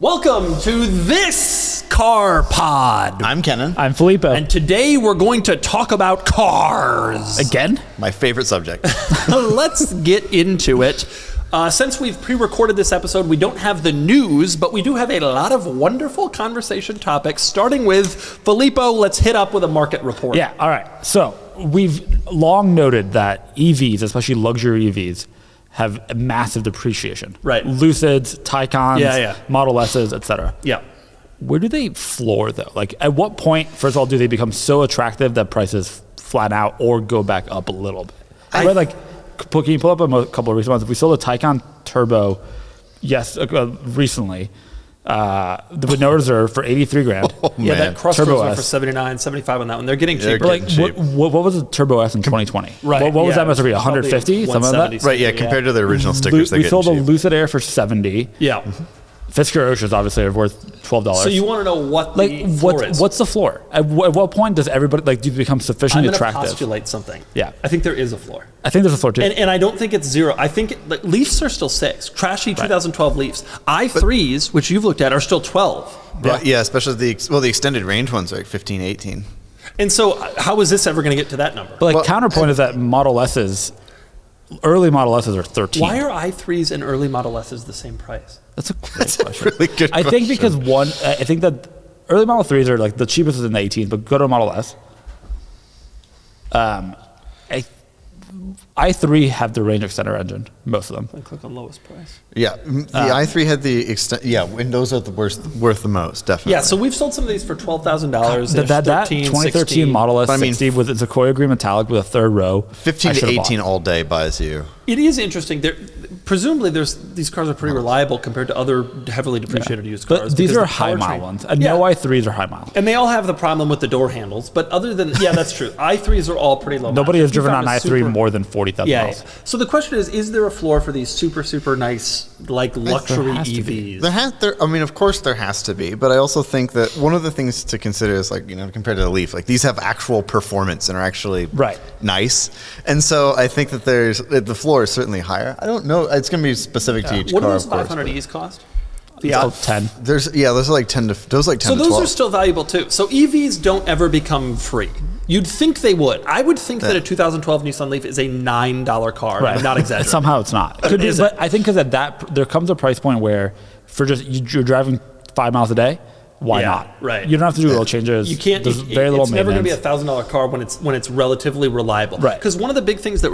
Welcome to this Car Pod. I'm Kenan. I'm Filippo. And today we're going to talk about cars. Again? My favorite subject. Let's get into it. Since we've pre-recorded this episode, we don't have the news, but we do have a lot of wonderful conversation topics, starting with Filippo. Let's hit up with a market report. Yeah, all right. So we've long noted that EVs, especially luxury EVs, have a massive depreciation. Right. Lucids, Taycans, Model S's, etc. Yeah. Where do they floor though? Like at what point, first of all, do they become so attractive that prices flatten out or go back up a little bit? Right, like, can you pull up a couple of recent ones? If we sold a Taycan Turbo, recently, with no reserve for 83 grand. Oh, yeah, man. that Crosstrova Turbo went S. for 79, 75 on that one. They're getting cheaper. They're getting cheap. What was a Turbo S in 2020? Right. What was yeah, that MSRP? 150? Something like that? Right, yeah, compared to the original stickers, We sold a Lucid Air for 70. Yeah. Fisker Oceans obviously are worth $12. So you want to know what the floor is? What's the floor? At what point does everybody do you become sufficiently attractive? I'm going to postulate something. Yeah. I think there is a floor. I think there's a floor too. And I don't think it's zero. I think Leafs are still 6. Trashy 2012 Leafs. i3s, which you've looked at, are still 12. Right, yeah, especially the extended range ones are like 15, 18. And so how is this ever going to get to that number? But counterpoint is that Model S's, early Model S's are 13. Why are i3s and early Model S's the same price? That's a great question. Really good I think because I think that early Model 3s are like the cheapest is in the 18s, but go to Model S. i3 have the range extender engine, most of them. I click on lowest price. Yeah, the i3 had the extent. Yeah, windows are the worth the most, definitely. Yeah, so we've sold some of these for $12,000. That 2013 Model S 60 with its Sequoia green metallic with a third row. 15 to 18 all day buys you. It is interesting. Presumably, these cars are pretty reliable compared to other heavily depreciated used cars. But these are high mile ones. And no i3s are high mile. And they all have the problem with the door handles. But other than, that's true. i3s are all pretty low. Nobody has driven on i3 more than 40,000 miles. Yeah. So the question is there a floor for these super, super nice, like luxury EVs? I mean, of course there has to be. But I also think that one of the things to consider is compared to the Leaf, like these have actual performance and are actually nice. And so I think that the floor is certainly higher. I don't know. It's going to be specific to each car. What do those 500Es cost? Yeah, 10. There's like 10 to 12. So those are still valuable too. So EVs don't ever become free. You'd think they would. I would think that a 2012 Nissan Leaf is a $9 car. Right. I'm not exaggerating. Somehow it's not. Could be, but I think because there comes a price point where for you're driving 5 miles a day. Why not? Right. You don't have to do oil changes. You can't. There's very little it's never going to be a maintenance. $1,000 car when it's relatively reliable. Right. Because one of the big things that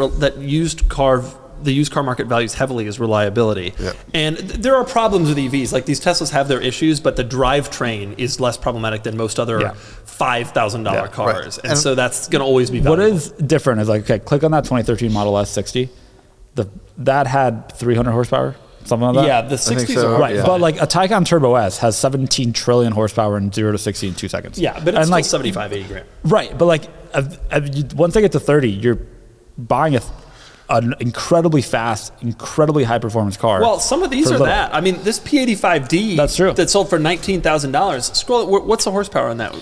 the used car market values heavily is reliability. Yep. And there are problems with EVs. Like these Teslas have their issues, but the drivetrain is less problematic than most other $5,000 cars. Right. And so that's going to always be valuable. What is different is click on that 2013 Model S 60. That had 300 horsepower, something like that. Yeah, the 60s so, are Right, yeah. but like a Taycan Turbo S has 17 trillion horsepower and 0 to 60 in 2 seconds. Yeah, but it's still 75, 80 grand. Right, but once they get to 30, you're buying an incredibly fast, incredibly high performance car. Well, some of these are that. I mean, this P85D That's true. that sold for $19,000. Scroll. What's the horsepower on that?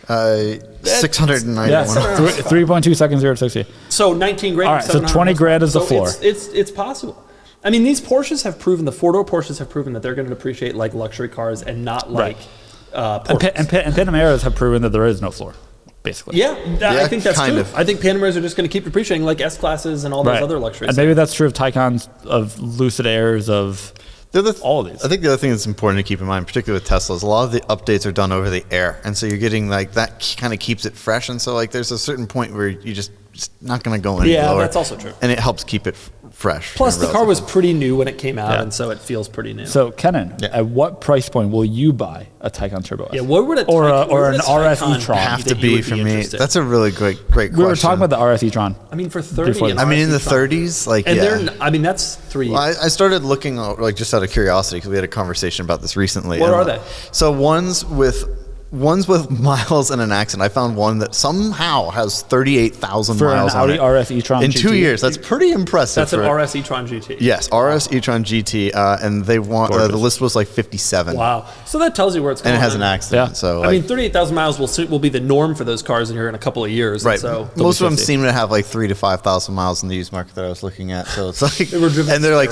691. Yes, 3.2 seconds 0 to 60. So 19 grand. All right, so 20 grand is the floor. It's possible. I mean, these Porsches have proven, the four-door Porsches have proven that they're going to depreciate like luxury cars and not like Porsches. And Panameras have proven that there is no floor, basically. I think that's kind true. of. I think Panameras are just going to keep depreciating like S-classes and all those other luxuries. And maybe that's true of Taycans, of Lucid Airs, of all of these. I think the other thing that's important to keep in mind, particularly with Teslas, a lot of the updates are done over the air. And so you're getting that kind of keeps it fresh. And so there's a certain point where you just not going to go any lower. Yeah, that's also true. And it helps keep it fresh. Plus, the car was pretty new when it came out, and so it feels pretty new. So, Kenan, at what price point will you buy a Taycan Turbo S? Yeah, what would or an RS e-tron have to be for me? That's a really great question. We were talking about the RS e-tron. I mean, for 30. I mean, in the 30s, that's 3 years. Well, I started looking just out of curiosity because we had a conversation about this recently. What are they? So ones with miles and an accident. I found one that somehow has 38,000 miles on it. For an Audi RS e-tron in GT. 2 years. That's pretty impressive. That's an RS e-tron GT. Yes, RS e-tron GT, and they want the list was like 57. Wow. So that tells you where it's going. And it has an accident. Yeah. So I mean, 38,000 miles will be the norm for those cars in here in a couple of years. Right. So most of them seem to have like 3,000 to 5,000 miles in the used market that I was looking at. So it's like, and they're like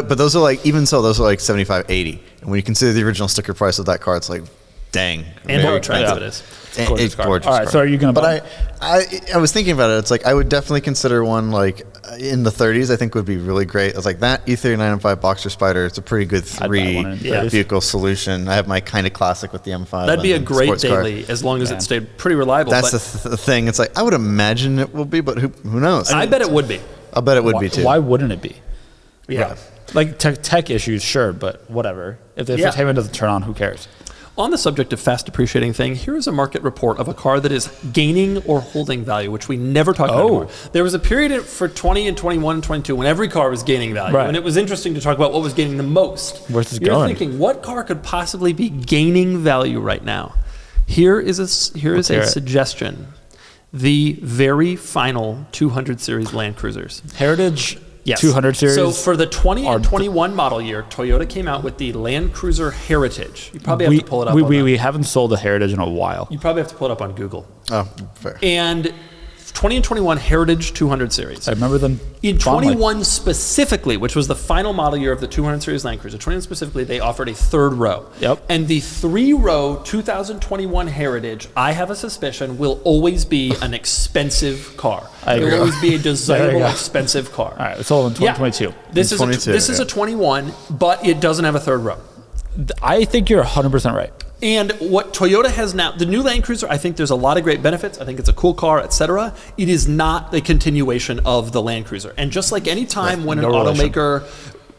but those are like, even so, those are like 75, 80. And when you consider the original sticker price of that car, it's like, dang. And how attractive it is. It's gorgeous. All right, so are you going to buy? But I was thinking about it. It's like I would definitely consider one like in the 30s. I think would be really great. It's like that E39 M5 Boxer Spider. It's a pretty good vehicle solution. I have my kind of classic with the M5. That'd be a great daily as long as it stayed pretty reliable. That's the thing. It's like I would imagine it will be, but who knows? I bet it would be. I bet it would be too. Why wouldn't it be? Yeah. Right. Like tech issues, sure, but whatever. If the infotainment doesn't turn on, who cares? On the subject of fast depreciating thing, here is a market report of a car that is gaining or holding value, which we never talk about anymore. There was a period for 20 and 21 and 22 when every car was gaining value. And it was interesting to talk about what was gaining the most. Where's this You're going? thinking, what car could possibly be gaining value right now? Here is a suggestion. The very final 200 series Land Cruisers. Heritage Yes. 200 series. So for the 20 and 21 model year, Toyota came out with the Land Cruiser Heritage. You probably have to pull it up. We haven't sold a Heritage in a while. You probably have to pull it up on Google. Oh, fair. And 20 and 21 Heritage 200 series. I remember them. In 21 specifically, which was the final model year of the 200 series Land Cruiser, 21 specifically, they offered a third row. Yep. And the 3-row 2021 Heritage, I have a suspicion, will always be an expensive car. It will always be a desirable, expensive car. All right, it's all in 2022. This is a 21, but it doesn't have a third row. I think you're 100% right. And what Toyota has now, the new Land Cruiser, I think there's a lot of great benefits. I think it's a cool car, etc. It is not a continuation of the Land Cruiser. And just like any time when an automaker,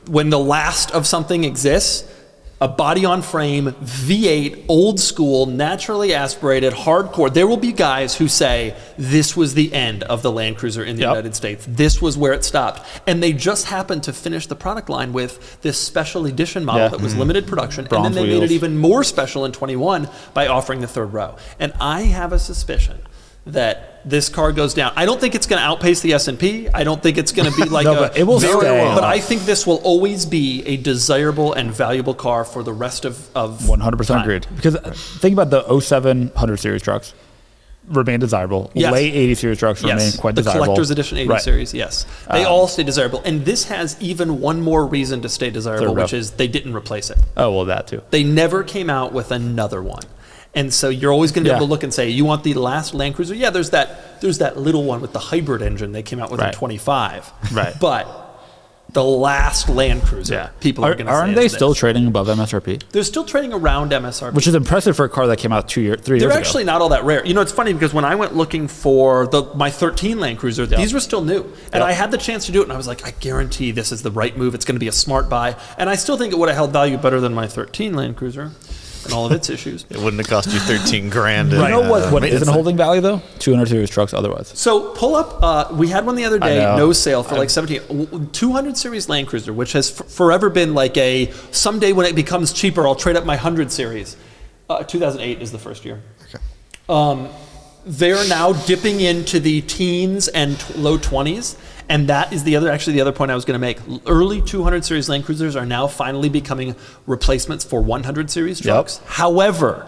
when the last of something exists, a body-on-frame, V8, old school, naturally aspirated, hardcore, there will be guys who say, this was the end of the Land Cruiser in the United States. This was where it stopped. And they just happened to finish the product line with this special edition model that was limited production. Bronze and then they wheels. made it even more special in 21 by offering the third row. And I have a suspicion that this car goes down. I don't think it's going to outpace the S&P. I don't think it's going to be like but it will stay. But I think this will always be a desirable and valuable car for the rest of 100% time. agreed. Because think about the 07 100 series trucks. Remain desirable. Yes. Late 80 series trucks remain quite desirable. The collector's edition 80 series, yes. They all stay desirable. And this has even one more reason to stay desirable, which is they didn't replace it. Oh, well, that too. They never came out with another one. And so you're always going to be able to look and say, you want the last Land Cruiser? Yeah, there's that little one with the hybrid engine they came out with in 25. Right. But the last Land Cruiser, people are going to say aren't they still trading above MSRP? They're still trading around MSRP. Which is impressive for a car that came out 3 years ago. They're actually not all that rare. You know, it's funny because when I went looking for my 13 Land Cruiser, these were still new. And I had the chance to do it, and I was like, I guarantee this is the right move. It's going to be a smart buy. And I still think it would have held value better than my 13 Land Cruiser and all of its issues. It wouldn't have cost you $13,000. You know what isn't holding value, though? 200 series trucks otherwise. So pull up, we had one the other day, no sale for like 17. 200 series Land Cruiser, which has forever been like someday when it becomes cheaper, I'll trade up my 100 series. 2008 is the first year. Okay. They're now dipping into the teens and low 20s. And that is the other point I was going to make. Early 200 series Land Cruisers are now finally becoming replacements for 100 series trucks. However,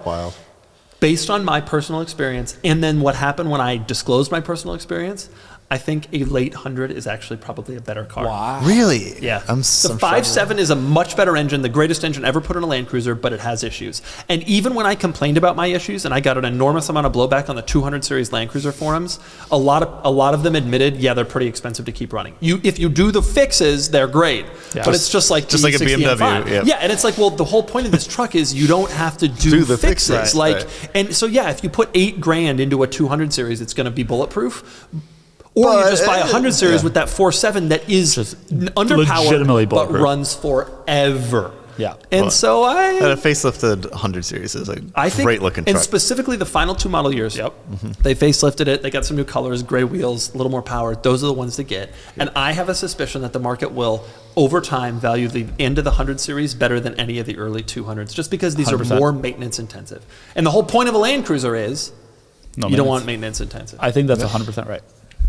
based on my personal experience, and then what happened when I disclosed my personal experience, I think a late 100 is actually probably a better car. Wow. Really? Yeah. The 5.7 is a much better engine, the greatest engine ever put in a Land Cruiser, but it has issues. And even when I complained about my issues, and I got an enormous amount of blowback on the 200 series Land Cruiser forums, a lot of them admitted, they're pretty expensive to keep running. If you do the fixes, they're great. Yeah. But it's just like a BMW. Yeah, and it's like, well, the whole point of this truck is you don't have to do the fixes. And so if you put $8,000 into a 200 series, it's going to be bulletproof. Or you just buy a 100 series with that 4.7 that is just underpowered but runs forever. Yeah. And so a facelifted 100 series is a great looking truck. And specifically the final 2 model years. They facelifted it. They got some new colors, gray wheels, a little more power. Those are the ones to get. And I have a suspicion that the market will, over time, value the end of the 100 series better than any of the early 200s, just because these 100%. Are more maintenance intensive. And the whole point of a Land Cruiser is you don't want maintenance intensive. I think that's 100% right.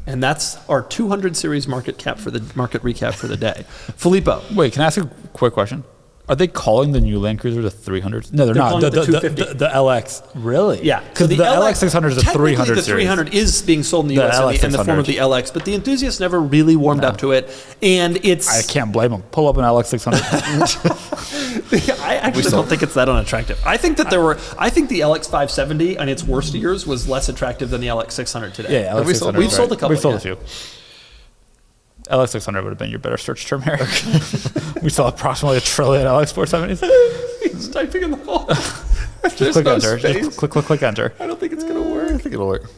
And that's our 200 series market recap for the day. Filippo. Wait, can I ask a quick question? Are they calling the new Land Cruiser the 300? No, they're not. The 250. The LX. Really? Yeah. Because the LX 600 is a 300 the 300 is being sold in the US in the form of the LX, but the Enthusiast never really warmed up to it. And I can't blame them. Pull up an LX 600. I actually don't think it's that unattractive. I think that I think the LX 570 on its worst years was less attractive than the LX 600 today. Yeah, LX 600. We've sold a couple. We've sold a few. LX 600 would have been your better search term here. We sell approximately 1 trillion LX 470s. He's typing in the hole. Just click enter. Just click enter. I don't think it's going to work. I think it'll work.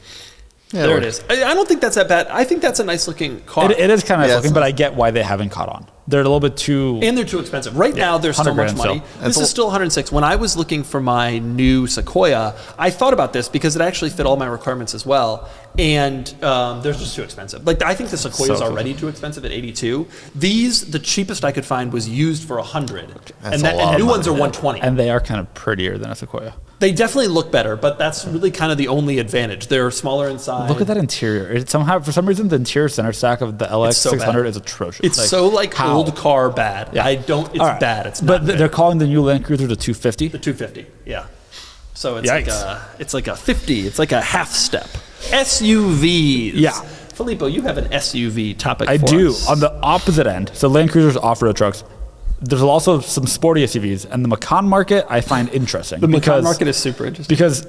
Yeah, there it is. I don't think that's that bad. I think that's a nice looking car. It is kind of nice looking, but I get why they haven't caught on. They're a little bit too... And they're too expensive. Right now, there's so much money. This is still 106. When I was looking for my new Sequoia, I thought about this because it actually fit all my requirements as well. And they're just too expensive. Like, I think the Sequoia is already too expensive at 82. These, the cheapest I could find was used for 100. And new ones are 120. And they are kind of prettier than a Sequoia. They definitely look better, but that's really kind of the only advantage. They're smaller inside. Look at that interior. It somehow, for some reason, the interior center stack of the LX 600 is atrocious. It's so old car bad. Yeah. It's bad. It's not But they're calling the new Land Cruiser the 250. The 250, yeah. So it's like a 50. It's like a half step. SUVs. Yeah. Filippo, you have an SUV topic I for do. us. On the opposite end, so Land Cruisers, off-road trucks. There's also some sporty SUVs, and the Macan market I find interesting. The Macan market is super interesting. Because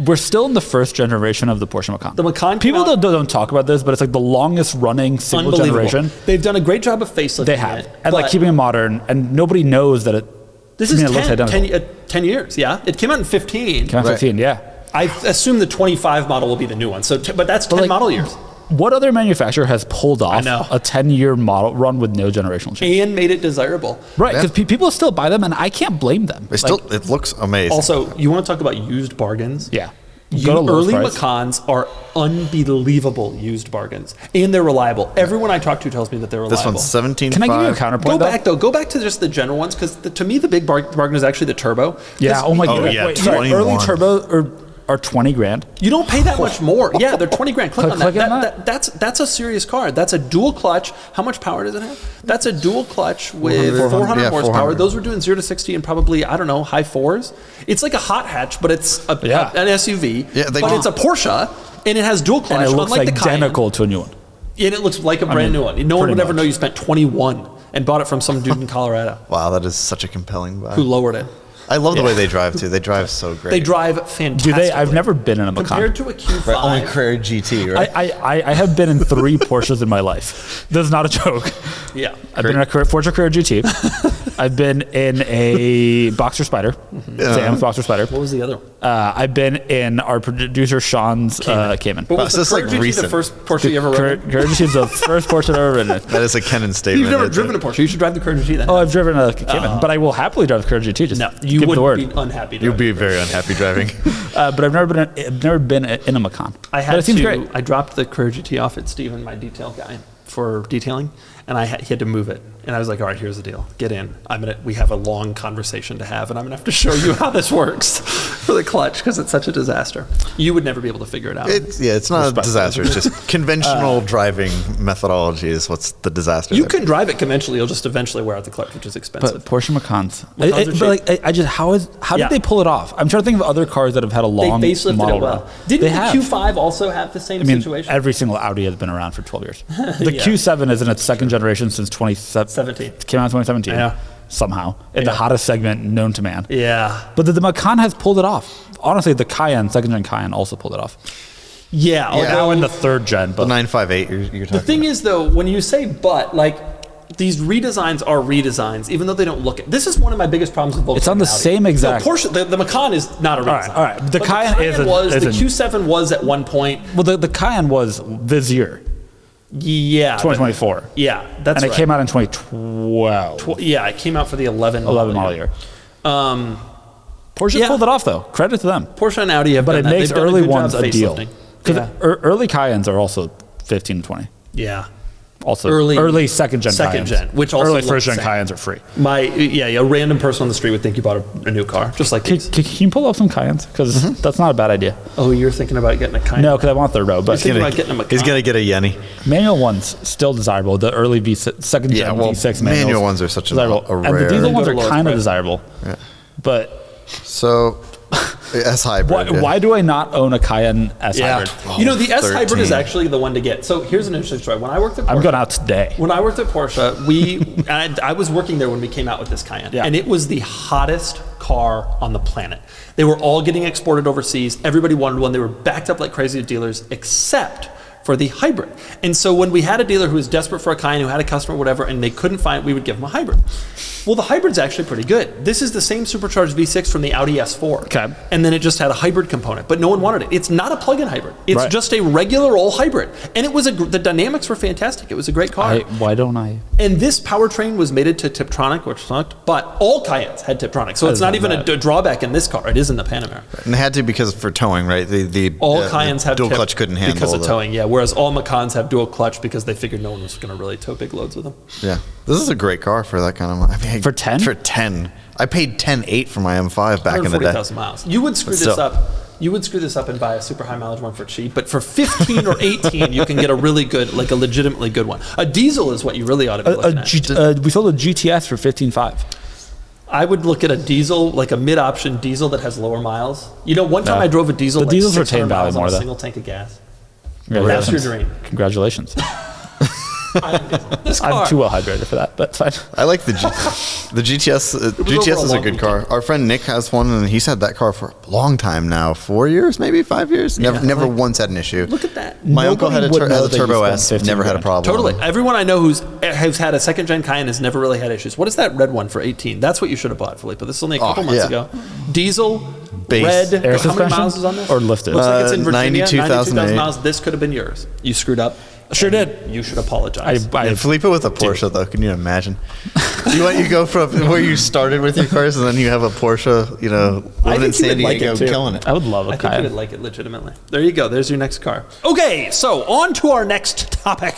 we're still in the first generation of the Porsche Macan. The Macan People don't talk about this, but it's like the longest running single generation. They've done a great job of facelifting They have. it. And like keeping it modern, and nobody knows that it... This is 10 years, yeah? It came out in 15. Came out in 15, yeah. I assume the 25 model will be the new one. So, but that's 10 model years. What other manufacturer has pulled off a 10-year model run with no generational change? And made it desirable. Right, because people still buy them, and I can't blame them. It looks amazing. Also, you want to talk about used bargains? Yeah. Early Macans are unbelievable used bargains. And they're reliable. Everyone I talk to tells me that they're reliable. This one's 17.5. Can I give you a counterpoint, Go back to just the general ones, because to me, the big bargain is actually the turbo. Yeah, oh my God. Yeah, Wait, sorry, early turbo are 20 grand. You don't pay that much more. Yeah, they're 20 grand. Click on that. That's a serious car. That's a dual clutch. How much power does it have? That's a dual clutch with 400 horsepower. 400. Those were doing 0 to 60 in probably, I don't know, high fours. It's like a hot hatch, but it's an SUV. Yeah, but it's a Porsche, and it has dual clutch. And it looks identical to a new one. And it looks like a brand new one. No one would ever know you spent 21 and bought it from some dude in Colorado. Wow, that is such a compelling buy. Who lowered it. I love the way they drive too. They drive so great. They drive fantastic. Do they? I've never been in a Macan. Compared to a Q5. Only Carrera GT, right? I have been in 3 Porsches in my life. That's not a joke. Yeah. I've been in a Porsche Carrera GT. I've been in a Boxer Spider. Sam's Boxer Spider. What was the other one? I've been in our producer Sean's Cayman. But was the Carrera GT the first Porsche you ever ridden? Carrera GT is the first Porsche I've ever ridden. That is a Canon statement. You've never driven a Porsche. You should drive the Carrera GT then. Oh, I've driven a Cayman, but I will happily drive the Carrera GT. Just you would be unhappy. You'd be very unhappy driving. But I've never been in a Macan. But it seems great. I dropped the Carrera GT off at Steven, my detail guy, for detailing, and he had to move it. And I was like, all right, here's the deal. Get in. We have a long conversation to have, and I'm going to have to show you how this works for the clutch, because it's such a disaster. You would never be able to figure it out. It's not a disaster. It's just conventional driving methodology is what's the disaster. You can drive it conventionally. You'll just eventually wear out the clutch, which is expensive. But Porsche Macans. How did they pull it off? I'm trying to think of other cars that have had a long They facelifted model it well. run. Didn't the Q5 also have the same situation? Every single Audi has been around for 12 years. The Q7 is in its second generation since 2017. It came out in 2017. Somehow. In the hottest segment known to man. Yeah. But the Macan has pulled it off. Honestly, the Cayenne, second gen Cayenne, also pulled it off. Yeah. Now in the third gen. But the 958 you're talking The thing is, though, when you say these redesigns are redesigns, even though they don't look it. This is one of my biggest problems with Volkswagen. It's on the same exact. No, Porsche, the Macan is not a redesign. All right. The Cayenne the Q7 was at one point. Well, the Cayenne was this year. Yeah. 2024. Yeah, that's right. And it came out in 2012. It came out for the 11 model year. Porsche pulled it off, though. Credit to them. Porsche and Audi have done that. But it makes early ones a deal. facelifting. Because early Cayennes are also 15 to 20. Yeah. Also, early second gen Cayennes. Which also early first gen Cayennes are free. A random person on the street would think you bought a new car, just like Can you pull up some Cayennes? Because that's not a bad idea. Oh, you're thinking about getting a Cayenne? No, because I want third row. But He's going to get a Yenny. Manual ones still desirable. The early second gen V6 manual ones are such a rare. And the diesel ones are kind of desirable. Yeah. But so S hybrid. Why do I not own a Cayenne S hybrid? The S hybrid is actually the one to get. So here's an interesting story. When I worked at Porsche, I'm going out today. When I worked at Porsche, I was working there when we came out with this Cayenne, and it was the hottest car on the planet. They were all getting exported overseas. Everybody wanted one. They were backed up like crazy at dealers, except for the hybrid. And so when we had a dealer who was desperate for a Cayenne, who had a customer, whatever, and they couldn't find it, we would give them a hybrid. Well, the hybrid's actually pretty good. This is the same supercharged V6 from the Audi S4. Okay. And then it just had a hybrid component, but no one wanted it. It's not a plug-in hybrid. It's just a regular old hybrid. And it was the dynamics were fantastic. It was a great car. Why don't I? And this powertrain was mated to Tiptronic, which sucked, but all Cayennes had Tiptronic. So it's not even a drawback in this car. It is in the Panamera. And it had to because for towing, right? All Cayennes have dual clutch couldn't handle because of towing, whereas all Macans have dual clutch because they figured no one was going to really tow big loads with them. Yeah. This is a great car for that kind of money. I mean, for 10? For 10. I paid 10.8 for my M5 back in the day. 140,000 miles. You would screw this up. You would screw this up and buy a super high mileage one for cheap, but for 15 or 18, you can get a really good, like a legitimately good one. A diesel is what you really ought to be looking at. We sold a GTS for 15.5. I would look at a diesel, like a mid-option diesel that has lower miles. One time I drove a diesel like 600 miles on a single tank of gas. That's your dream. Congratulations. I'm too well hydrated for that, but fine. I like the GTS. GTS is a good car. Our friend Nick has one, and he's had that car for a long time now. 4 years, maybe 5 years. Never once had an issue. Look at that. My uncle had a Turbo S. Never had a problem. Totally. Everyone I know has had a second gen Cayenne has never really had issues. What is that red one for 18? That's what you should have bought, Filippo. This is only a couple months ago. Diesel. Base. Red. How many miles is on this? Or lifted? Looks like it's in Virginia. 92,000 miles. This could have been yours. You screwed up. Sure did. You should apologize. Filippo with a Porsche, though. Can you imagine? you go from where you started with your cars, and then you have a Porsche, living in San Diego, killing it. I would love a Cayenne. I think you would like it legitimately. There you go. There's your next car. Okay, so on to our next topic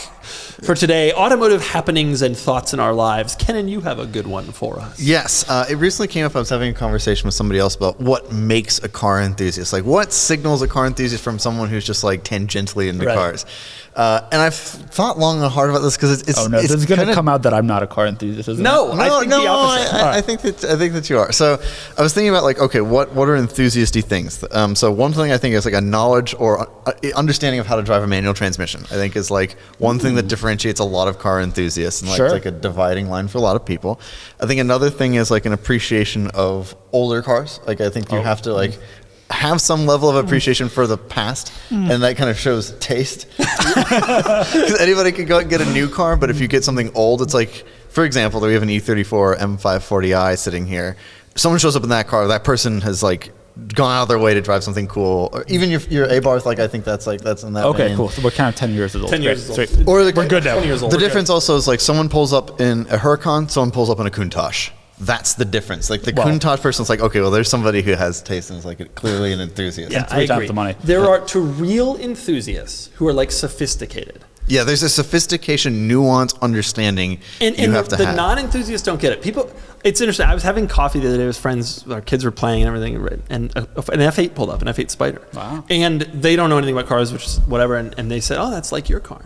for today, automotive happenings and thoughts in our lives. Kenan, you have a good one for us. Yes. It recently came up. I was having a conversation with somebody else about what makes a car enthusiast. Like, what signals a car enthusiast from someone who's just like tangentially into cars? And I've thought long and hard about this because it's. Oh no! This is going to come out that I'm not a car enthusiast. Isn't no, it? I think the opposite. I think that you are. So I was thinking about what are enthusiasty things? So one thing I think is like a knowledge or understanding of how to drive a manual transmission. I think is like one thing that differentiates a lot of car enthusiasts and it's like a dividing line for a lot of people. I think another thing is like an appreciation of older cars. Like I think you have to have some level of appreciation for the past, and that kind of shows taste. Because anybody could go and get a new car, but if you get something old, it's like, for example, we have an E34 M540i sitting here. Someone shows up in that car, that person has gone out of their way to drive something cool. Or even your A-bars, I think that's in that Okay, vein. cool. So we're kind of 10 years old. 10 years old. Or we're good now. 20 years old. The difference also is someone pulls up in a Huracan, someone pulls up in a Countach. That's the difference. Like the Countach person's like, okay, well, there's somebody who has taste and is clearly an enthusiast. Yeah, I agree. The money. There are to real enthusiasts who are sophisticated. Yeah, there's a sophistication, nuance, understanding you have to have. The non-enthusiasts don't get it. It's interesting. I was having coffee the other day with friends. Our kids were playing and everything, and an F8 pulled up, an F8 Spider. Wow. And they don't know anything about cars, which is whatever. And they said, "Oh, that's like your car."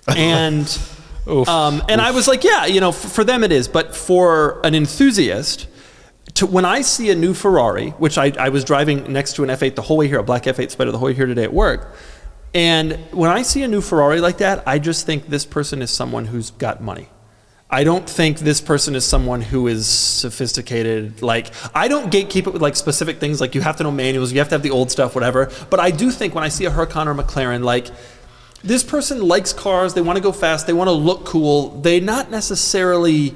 And and I was like, "Yeah, for them it is." But for an enthusiast, when I see a new Ferrari, which I was driving next to an F8 the whole way here, a black F8 Spider the whole way here today at work. And when I see a new Ferrari like that, I just think this person is someone who's got money. I don't think this person is someone who is sophisticated. I don't gatekeep it with specific things like you have to know manuals, you have to have the old stuff, whatever. But I do think when I see a Huracan or McLaren, this person likes cars, they want to go fast, they want to look cool. They're not necessarily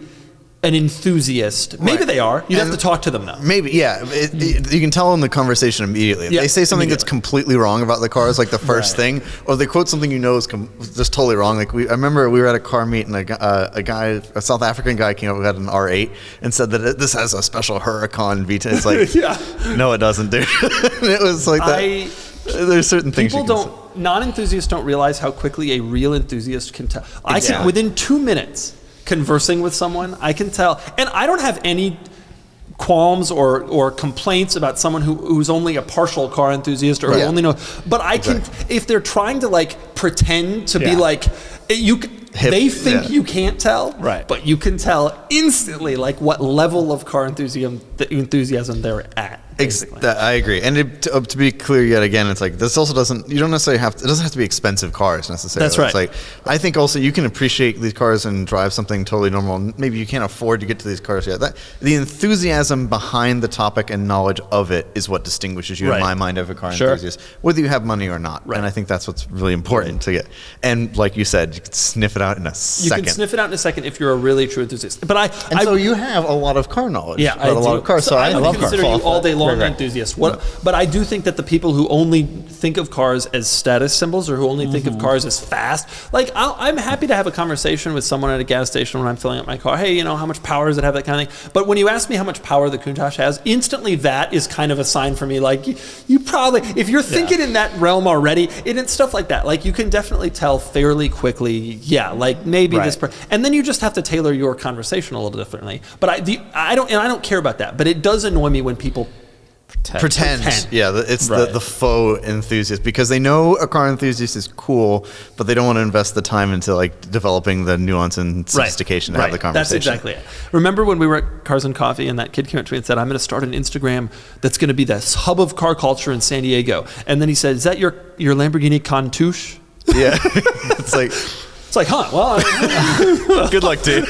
an enthusiast. Maybe they are. You'd have to talk to them though. Maybe, yeah. You can tell in the conversation immediately. If they say something that's completely wrong about the cars, like the first thing, or they quote something is just totally wrong. I remember we were at a car meet and a South African guy came up who had an R8 and said that this has a special Huracan V10. It's no, it doesn't, dude. It was like that. There's certain things non-enthusiasts don't realize how quickly a real enthusiast can tell. I can, within 2 minutes conversing with someone, I can tell. And I don't have any qualms or complaints about someone who's only a partial car enthusiast or who only know. But I can, if they're trying to like pretend to be like, they think you can't tell, but you can tell instantly like what level of car enthusiasm they're at. I agree. And to be clear yet again, it's like this also you don't necessarily it doesn't have to be expensive cars necessarily. That's right. It's like, I think also you can appreciate these cars and drive something totally normal. Maybe you can't afford to get to these cars yet. The enthusiasm behind the topic and knowledge of it is what distinguishes you in my mind of a car enthusiast, whether you have money or not. And I think that's what's really important to get. And like you said, you can sniff it out in a second. You can sniff it out in a second if you're a really true enthusiast. But so you have a lot of car knowledge. Yeah, a lot of cars. So I would consider you all day long enthusiast. But I do think that the people who only think of cars as status symbols or who only think of cars as fast, like I'm happy to have a conversation with someone at a gas station when I'm filling up my car. Hey, how much power does it have? That kind of thing. But when you ask me how much power the Countach has, instantly that is kind of a sign for me. Like you probably, if you're thinking in that realm already, it's stuff like that. Like you can definitely tell fairly quickly. Like maybe this, and then you just have to tailor your conversation a little differently. But I don't care about that. But it does annoy me when people pretend. Yeah, it's the faux enthusiast, because they know a car enthusiast is cool, but they don't want to invest the time into like developing the nuance and sophistication to have the conversation. That's exactly it. Remember when we were at Cars and Coffee and that kid came up to me and said, I'm going to start an Instagram that's going to be this hub of car culture in San Diego. And then he said, is that your Lamborghini Countach? Yeah. It's like, huh, well, good luck, dude.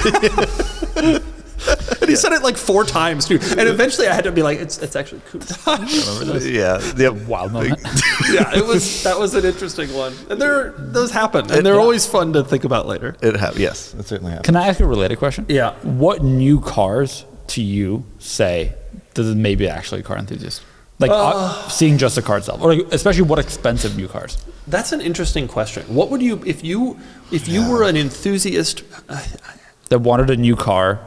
And he said it like 4 times too, and eventually I had to be like, "It's actually Countach." Remember this? Wild moment. That was an interesting one, and those happen, and they're always fun to think about later. Yes, it certainly happens. Can I ask a related question? Yeah. What new cars to you say does it maybe actually a car enthusiast? Like seeing just the car itself, or like, especially what expensive new cars? That's an interesting question. What would you if you were an enthusiast that wanted a new car?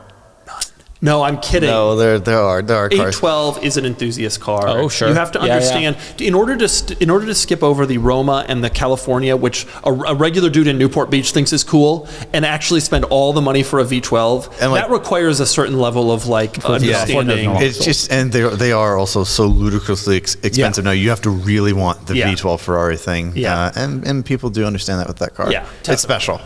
No, I'm kidding. No, there are cars. 812 is an enthusiast car. Oh, sure. You have to understand, in order to skip over the Roma and the California, which a regular dude in Newport Beach thinks is cool, and actually spend all the money for a V12, and that requires a certain level of like understanding. It's just, and they are also so ludicrously expensive. Now you have to really want the V12 Ferrari thing. And people do understand that with that car. Yeah, it's special.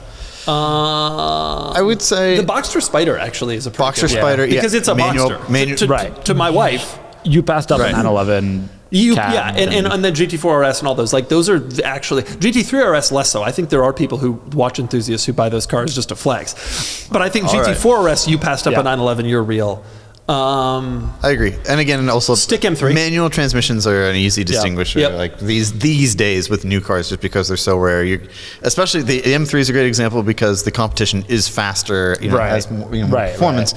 I would say the Boxster Spider actually is a Boxster Spider because it's a Boxster. To my wife, you passed up a 911. And the GT4 RS and all those, like those are actually GT3 RS less so. I think there are people who watch enthusiasts who buy those cars just to flex. But I think GT4 RS, you passed up a 911, you're real. I agree, and again, also stick M3. Manual transmissions are an easy distinguisher. Like these days with new cars, just because they're so rare. Especially the M3 is a great example because the competition is faster, has more, performance.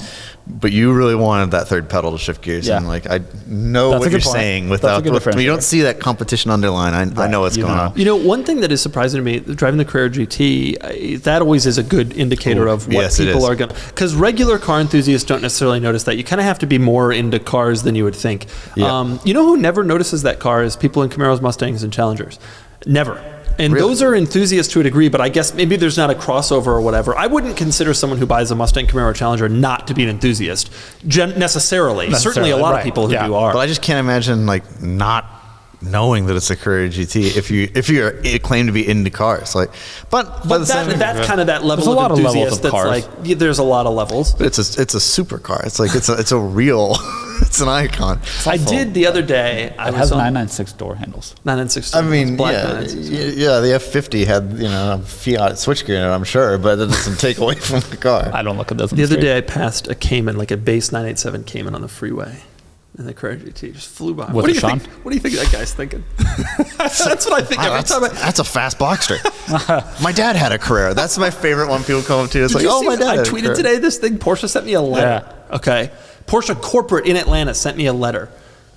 But you really wanted that third pedal to shift gears, and like I know what you're saying without. You don't see that competition underline. I know what's going on. One thing that is surprising to me, driving the Carrera GT, that always is a good indicator of what people are going. Because regular car enthusiasts don't necessarily notice that. You kind of have to be more into cars than you would think. Who never notices that car is people in Camaros, Mustangs, and Challengers. Never. And those are enthusiasts to a degree, but I guess maybe there's not a crossover or whatever. I wouldn't consider someone who buys a Mustang, Camaro, Challenger not to be an enthusiast necessarily. Certainly a lot of people who do are. But I just can't imagine like not knowing that it's a Carrera GT if you claim to be into cars, like, but that's kind of that level of enthusiast. That's like there's a lot of levels. But it's a supercar. It's like it's a real. It's an icon. I did the other day. It has 996 door handles. 996. I mean, the F50 had a Fiat switchgear in it, I'm sure, but it doesn't take away from the car. I don't look at those. The other day, I passed a Cayman, like a base 987 Cayman on the freeway. And the Carrera GT just flew by. What do you think? What do you think that guy's thinking? That's what I think every time. That's a fast Boxster. My dad had a Carrera. That's my favorite one. People come up to. It's like, my dad. I tweeted today this thing. Porsche sent me a letter. Yeah. Okay. Porsche corporate in Atlanta sent me a letter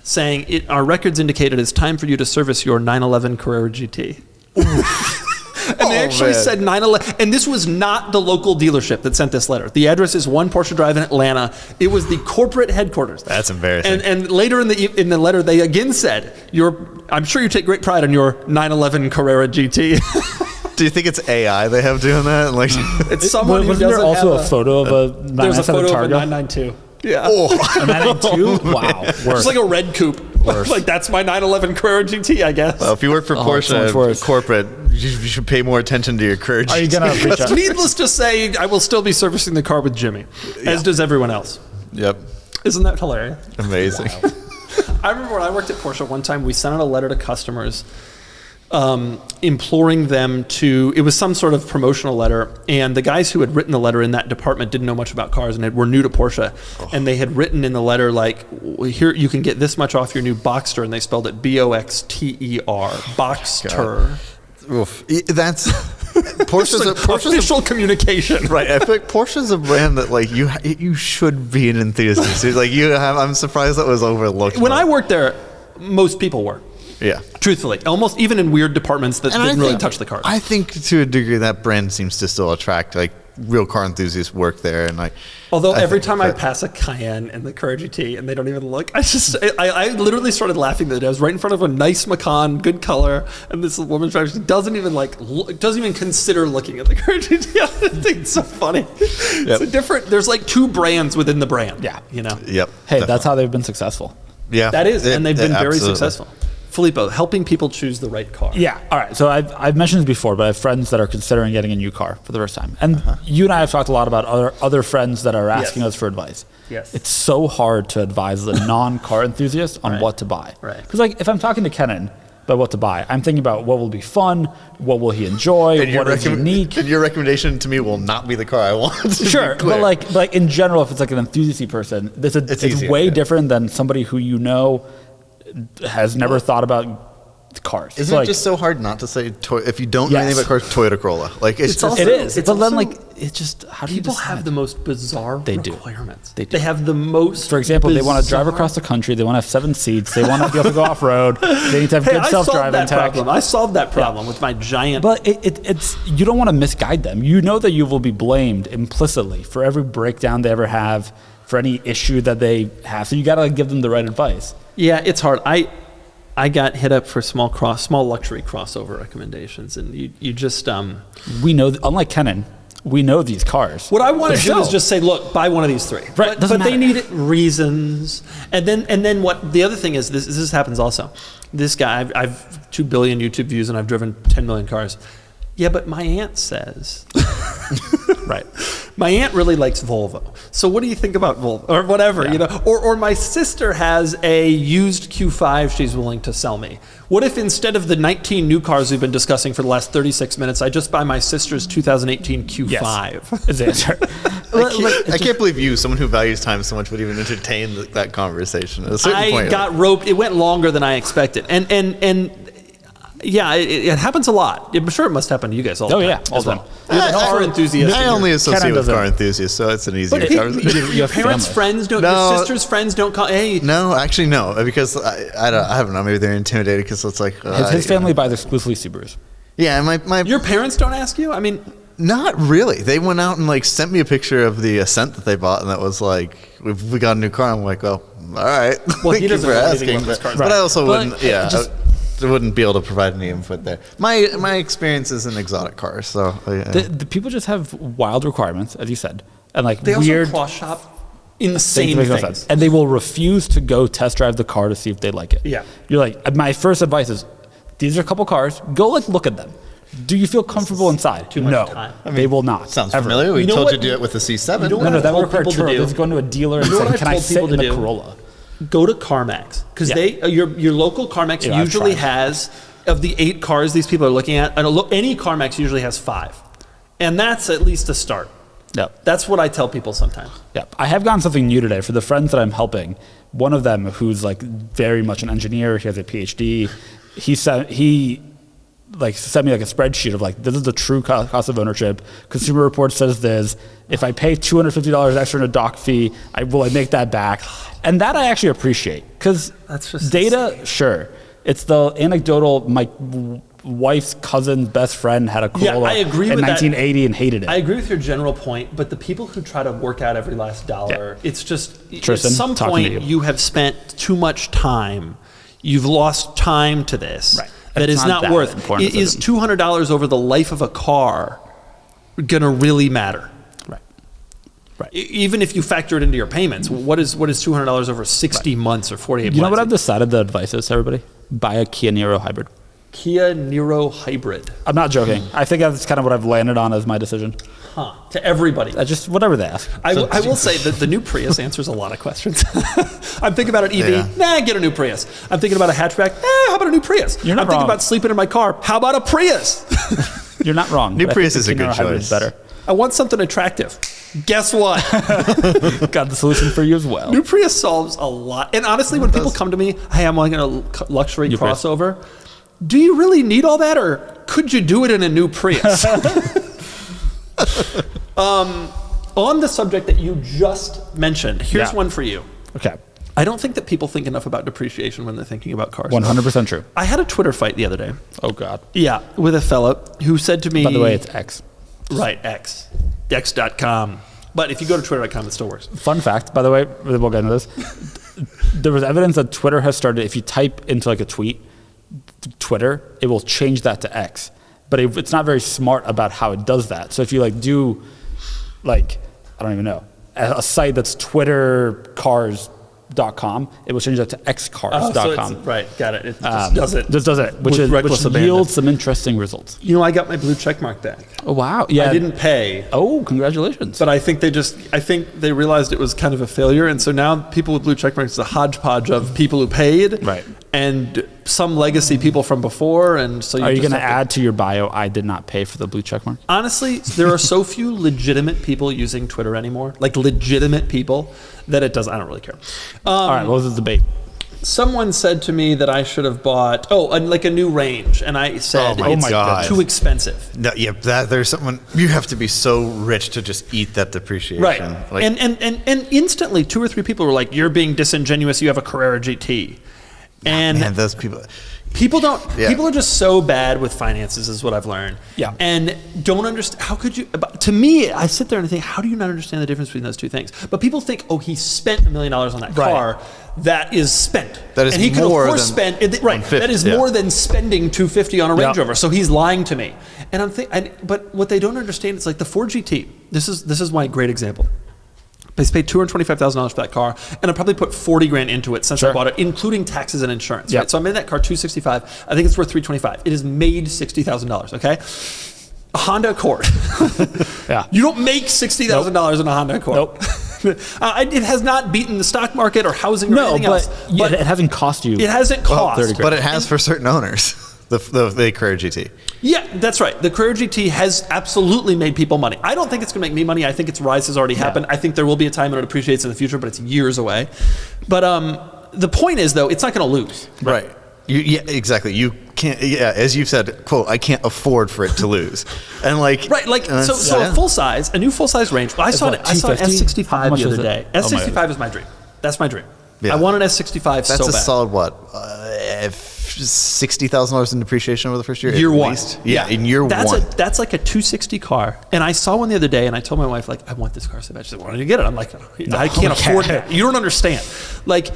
saying our records indicated it's time for you to service your 911 Carrera GT. And And they actually said 911. And this was not the local dealership that sent this letter. The address is 1 Porsche Drive in Atlanta. It was the corporate headquarters. That's embarrassing. And later in the letter, they again said, I'm sure you take great pride in your 911 Carrera GT. Do you think it's AI they have doing that? Like, it's someone who wasn't there also a photo of a 997 There's a photo Targa? of a 992. Yeah. Oh, a 992? Wow. It's like a red coupe. Like, that's my 911 Carrera GT, I guess. Well, if you work for Porsche corporate, you should pay more attention to your Carrera GT. Are you going to reach out? Needless to say, I will still be servicing the car with Jimmy, as does everyone else. Yep. Isn't that hilarious? Amazing. Wow. I remember when I worked at Porsche one time, we sent out a letter to customers imploring them to, it was some sort of promotional letter, and the guys who had written the letter in that department didn't know much about cars and were new to Porsche, and they had written in the letter like, here you can get this much off your new Boxster, and they spelled it Boxter, Boxster. Oof. That's Porsche's official communication, right? I feel like Porsche's a brand that like you should be an enthusiast. Like I'm surprised that was overlooked. When I worked there, most people were. Yeah. Truthfully, almost even in weird departments that didn't really touch the cars. I think to a degree that brand seems to still attract like real car enthusiasts work there, and like. Although every time I pass a Cayenne and the Carrera GT and they don't even look, I literally started laughing the other day. I was right in front of a nice Macan, good color, and this woman drives. She doesn't even consider looking at the Carrera GT. I think it's so funny. It's a different. There's like two brands within the brand. Yeah, you know. Yep. Hey, definitely. That's how they've been successful. Yeah, that is, and they've been very absolutely. successful. Filippo, helping people choose the right car. Yeah. All right. So I've mentioned this before, but I have friends that are considering getting a new car for the first time. And you and I have talked a lot about other friends that are asking us for advice. Yes. It's so hard to advise the non-car enthusiast on what to buy. Right. Because like if I'm talking to Kenan about what to buy, I'm thinking about what will be fun, what will he enjoy, what is unique. And your recommendation to me will not be the car I want. Sure. But like in general, if it's like an enthusiast person, it's way different than somebody who you know has never thought about cars. Isn't it just so hard not to say if you don't know anything about cars, Toyota Corolla? Like it is. But then like it's just how do you decide? People have the most bizarre requirements. They do. They have the most. For example, they want to drive across the country. They want to have 7 seats. They want to be able to go off road. They need to have good self-driving tech. I solved that problem with my giant. But it's you don't want to misguide them. You know that you will be blamed implicitly for every breakdown they ever have, for any issue that they have. So you got to give them the right advice. Yeah, it's hard. I got hit up for small luxury crossover recommendations, and you just we know, unlike Kenan, we know these cars. What I want to do is just say, look, buy one of these 3. Right, but they need reasons, and then what? The other thing is this happens also. This guy, I've 2 billion YouTube views, and I've driven 10 million cars. Yeah, but my aunt says. Right. My aunt really likes Volvo. So what do you think about Volvo or whatever, you know? Or my sister has a used Q5 she's willing to sell me. What if instead of the 19 new cars we've been discussing for the last 36 minutes, I just buy my sister's 2018 Q5? Yes, is the answer. I can't believe you, someone who values time so much, would even entertain that conversation. At a certain point, got roped. It went longer than I expected. And yeah, it happens a lot. I'm sure it must happen to you guys all the time. Oh, yeah, all the time. You're the car enthusiast. I only associate with car enthusiasts, so it's an easier conversation. Your parents' friends don't, your sister's friends don't call, hey. No, actually, no, because I don't know, maybe they're intimidated because it's like. His family buys exclusively Subarus. Yeah, my your parents don't ask you? I mean. Not really. They went out and like sent me a picture of the Ascent that they bought, and that was like, we got a new car. I'm like, well, all right. Well, he doesn't asking, but I also wouldn't. Yeah. I wouldn't be able to provide any input there. My experience is in exotic cars, so the people just have wild requirements, as you said, and like they weird also cross shop insane things. And they will refuse to go test drive the car to see if they like it. Yeah, you're like, my first advice is, these are a couple cars. Go like look at them. Do you feel comfortable inside? No, time. They will not. Sounds familiar. We told you to do it with the C7. No, that would require Let's go into a dealer and say, can I sit in the Corolla? Go to CarMax, because your local CarMax usually has, of the 8 cars these people are looking at, any CarMax usually has 5, and that's at least a start. Yep. That's what I tell people sometimes. Yep. I have gotten something new today for the friends that I'm helping. One of them, who's like very much an engineer, he has a PhD. He sent me like a spreadsheet of like, this is the true cost of ownership. Consumer Reports says this. If I pay $250 extra in a dock fee, will I make that back? And that I actually appreciate, because data, sure. It's the anecdotal wife's cousin's best friend had a Corolla I agree in with 1980 and hated it. I agree with your general point, but the people who try to work out every last dollar, it's just Tristan, at some point you have spent too much time. You've lost time to this. Right. That It's is not not that worth. important Is $200 over the life of a car gonna really matter? Right. Even if you factor it into your payments, what is $200 over 60 months or 48 months? You know what I've decided the advice is, everybody? Buy a Kia Niro hybrid. Kia Niro hybrid. I'm not joking. I think that's kind of what I've landed on as my decision. Huh. To everybody. Just whatever they ask. I will say that the new Prius answers a lot of questions. I'm thinking about an EV. Yeah. Nah, get a new Prius. I'm thinking about a hatchback. How about a new Prius? You're not I'm thinking wrong. about sleeping in my car. How about a Prius? You're not wrong. New but I Prius think is the a good Kia Niro hybrid choice. is better. I want something attractive. Guess what? Got the solution for you as well. New Prius solves a lot. And honestly, when people come to me, hey, I'm wanting a luxury New Prius. crossover. Do you really need all that, or could you do it in a new Prius? On the subject that you just mentioned, here's one for you. Okay. I don't think that people think enough about depreciation when they're thinking about cars. 100% true. I had a Twitter fight the other day. Oh, God. Yeah, with a fella who said to me... By the way, it's X. Right, X. X.com. But if you go to twitter.com, it still works. Fun fact, by the way, we'll get into this. There was evidence that Twitter has started, if you type into like a tweet, Twitter, it will change that to X. But it's not very smart about how it does that. So if you like do, like, I don't even know, a site that's twittercars.com, it will change that to xcars.com. Right, got it. It just does it. Just does it, which abandon. yields some interesting results. You know, I got my blue check mark back. Oh, wow. Yeah. I didn't pay. Oh, congratulations. But I think they realized it was kind of a failure. And so now people with blue check marks is a hodgepodge of people who paid. Right. And some legacy people from before. And so Are you going to add to your bio, I did not pay for the blue check mark? Honestly, there are so few legitimate people using Twitter anymore, like legitimate people, that it does. I don't really care. All right, what was the debate? Someone said to me that I should have bought like a new range, and I said Oh my God. too expensive. No, yeah, there's someone, you have to be so rich to just eat that depreciation. Right. Like, And instantly 2 or 3 people were like, "You're being disingenuous. You have a Carrera GT." And man, those people. people Yeah. people are just so bad with finances, is what I've learned. Yeah. And don't understand, how could you, to me, I sit there and think, how do you not understand the difference between those two things? But people think, oh, he spent $1 million on that car. That is spent. That is and he could more of course than spend, right, 150, that is yeah. more than spending $250 on a Range Yeah. Rover. So he's lying to me. And I'm thinking, but what they don't understand is like the Ford GT. This is my great example. I paid $225,000 for that car, and I probably put $40,000 into it since I bought it, including taxes and insurance. Yep. Right? So I made that car $265,000. I think it's worth $325,000. It has made $60,000. Okay, a Honda Accord. Yeah. You don't make $60,000 in a Honda Accord. Nope. It has not beaten the stock market or housing or No, anything else. but it hasn't cost you. It hasn't cost. 30 grand. But it has for certain owners. The Carrera GT. Yeah, that's right. The Carrera GT has absolutely made people money. I don't think it's going to make me money. I think its rise has already happened. I think there will be a time when it appreciates in the future, but it's years away. But the point is, though, it's not going to lose. Right. Yeah, exactly. You can't. Yeah, as you've said, quote, I can't afford for it to lose. And like, Right, like so a new full size Range. I saw an S65 How much the is other it? day. Oh my S65 is my dream. That's my dream. Yeah. I want an S65 so that's bad. a solid what? $60,000 in depreciation over the first year. Year at one. least? Yeah, in year one. That's like a 260 car. And I saw one the other day, and I told my wife, like, I want this car so bad. She said, why don't you get it? I'm like, I can't afford that. You don't understand. Like,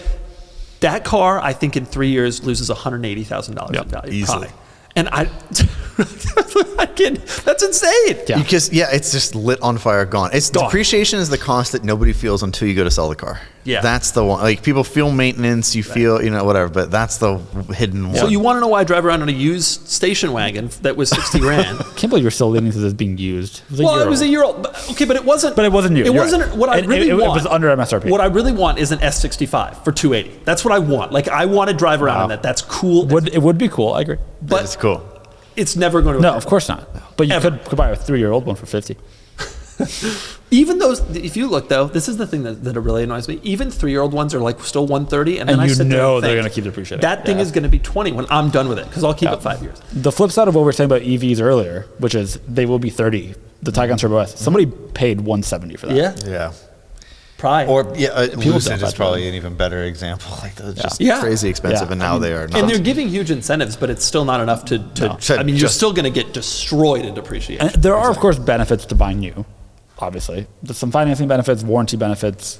that car, I think in 3 years loses $180,000 in value. Easily. Probably. And I can't, that's insane. Yeah. Because it's just lit on fire, gone. It's Gone. depreciation is the cost that nobody feels until you go to sell the car. Yeah. That's the one. Like people feel maintenance, you feel, whatever, but that's the hidden one. So you want to know why I drive around in a used station wagon that was $60,000? I can't believe you're still leaning to this being used. It was A year old. But it wasn't. But it wasn't new. It You're wasn't right. what I really want. It was under MSRP. What I really want is an S65 for $280. That's what I want. Like I want to drive around in that. That's cool. It would be cool. I agree. But it's cool. It's never going to. No, occur. of course not. But you could buy a 3-year-old one for $50. Even those, if you look though, this is the thing that really annoys me. Even 3-year-old ones are like still $130, and then I sit there and they're think, going to keep depreciating. That thing is going to be $20 when I'm done with it because I'll keep it 5 years. The flip side of what we were saying about EVs earlier, which is they will be $30. The Taycan Turbo S. Somebody paid $170 for that. Yeah, Yeah. Probably. Or Lucid is probably an even better example. Like they're just crazy expensive, and now they are not. And they're giving huge incentives, but it's still not enough to I mean, you're still going to get destroyed in depreciation. And there are, of course, benefits to buying new. Obviously, there's some financing benefits, warranty benefits,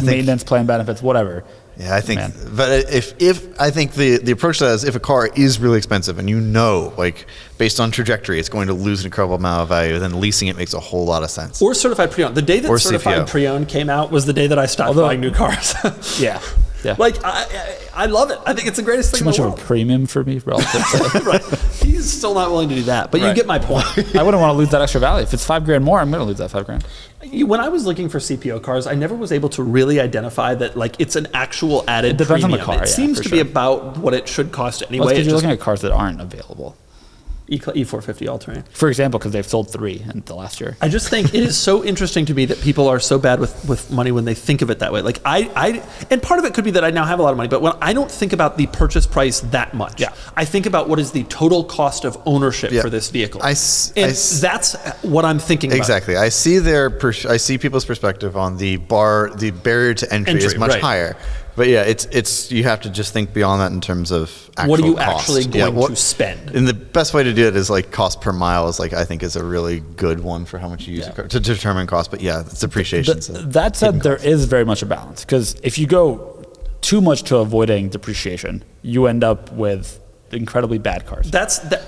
maintenance plan benefits, whatever. Yeah, I think, but if I think the approach to that is if a car is really expensive and you know, like based on trajectory, it's going to lose an incredible amount of value, then leasing it makes a whole lot of sense. Or certified pre-owned. The day that certified pre-owned came out was the day that I stopped buying new cars. Yeah. Like I love it. I think it's the greatest thing. Too much of a premium for me relative to right. He's still not willing to do that, but you get my point. I wouldn't want to lose that extra value. If it's $5,000 more, I'm going to lose that $5,000. When I was looking for CPO cars, I never was able to really identify that like it's an actual added It depends premium. on the car. It seems to be about what it should cost anyway. Because you're looking at cars that aren't available. E450 all-terrain. For example, because they've sold 3 in the last year. I just think it is so interesting to me that people are so bad with money when they think of it that way. Like and part of it could be that I now have a lot of money, but when I don't think about the purchase price that much. Yeah. I think about what is the total cost of ownership for this vehicle. That's what I'm thinking about. Exactly. I see people's perspective on the barrier to entry is much higher. But yeah, it's you have to just think beyond that in terms of actual what are you cost. actually going to spend? And the best way to do it is like cost per mile is like I think is a really good one for how much you use a car to determine cost. But yeah, it's depreciation. That said, there is very much a balance because if you go too much to avoiding depreciation, you end up with incredibly bad cars.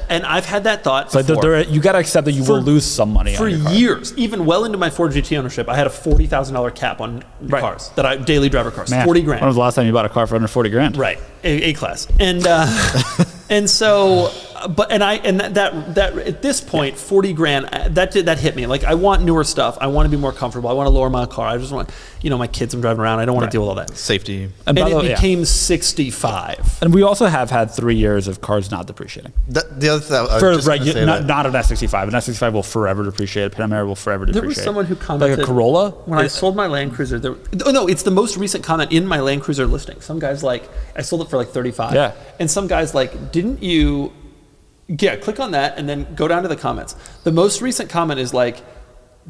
And I've had that thought. So you got to accept that you will lose some money for on your car. years. Even well into my Ford GT ownership, I had a $40,000 cap on cars daily driver cars. Man, $40,000. When was the last time you bought a car for under $40,000? Right, A class, and and so. But that at this point, $40,000 that hit me. Like I want newer stuff. I want to be more comfortable. I want to lower my car. I just want, my kids. I'm driving around. I don't want to deal with all that safety. And it became 65. And we also have had 3 years of cars not depreciating. The other thing, not an S65. An S65 will forever depreciate. A Panamera will forever depreciate. There was someone who commented like a Corolla when I sold my Land Cruiser. It's the most recent comment in my Land Cruiser listing. Some guy's like, I sold it for like 35. Yeah. And some guy's like, didn't you? Yeah, click on that and then go down to the comments. The most recent comment is like,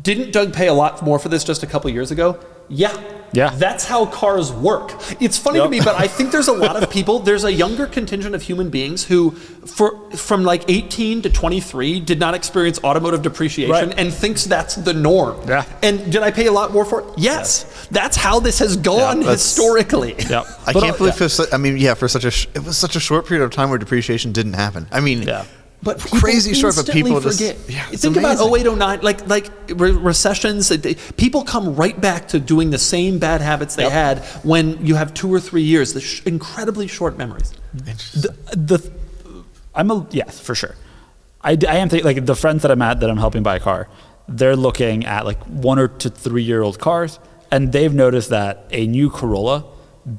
didn't Doug pay a lot more for this just a couple years ago? Yeah. That's how cars work. It's funny to me, but I think there's a lot of people, there's a younger contingent of human beings who, from like 18 to 23, did not experience automotive depreciation and thinks that's the norm. Yeah. And did I pay a lot more for it? Yes. That's how this has gone historically. Yep. I can't believe for such it was such a short period of time where depreciation didn't happen. I mean, but crazy short, but people forget. Just think about 08, 09, like recessions. People come right back to doing the same bad habits they had when you have 2 or 3 years. The incredibly short memories. Yes, for sure. I am thinking, like the friends that I'm helping buy a car, they're looking at like 1 or 3 year old cars, and they've noticed that a new Corolla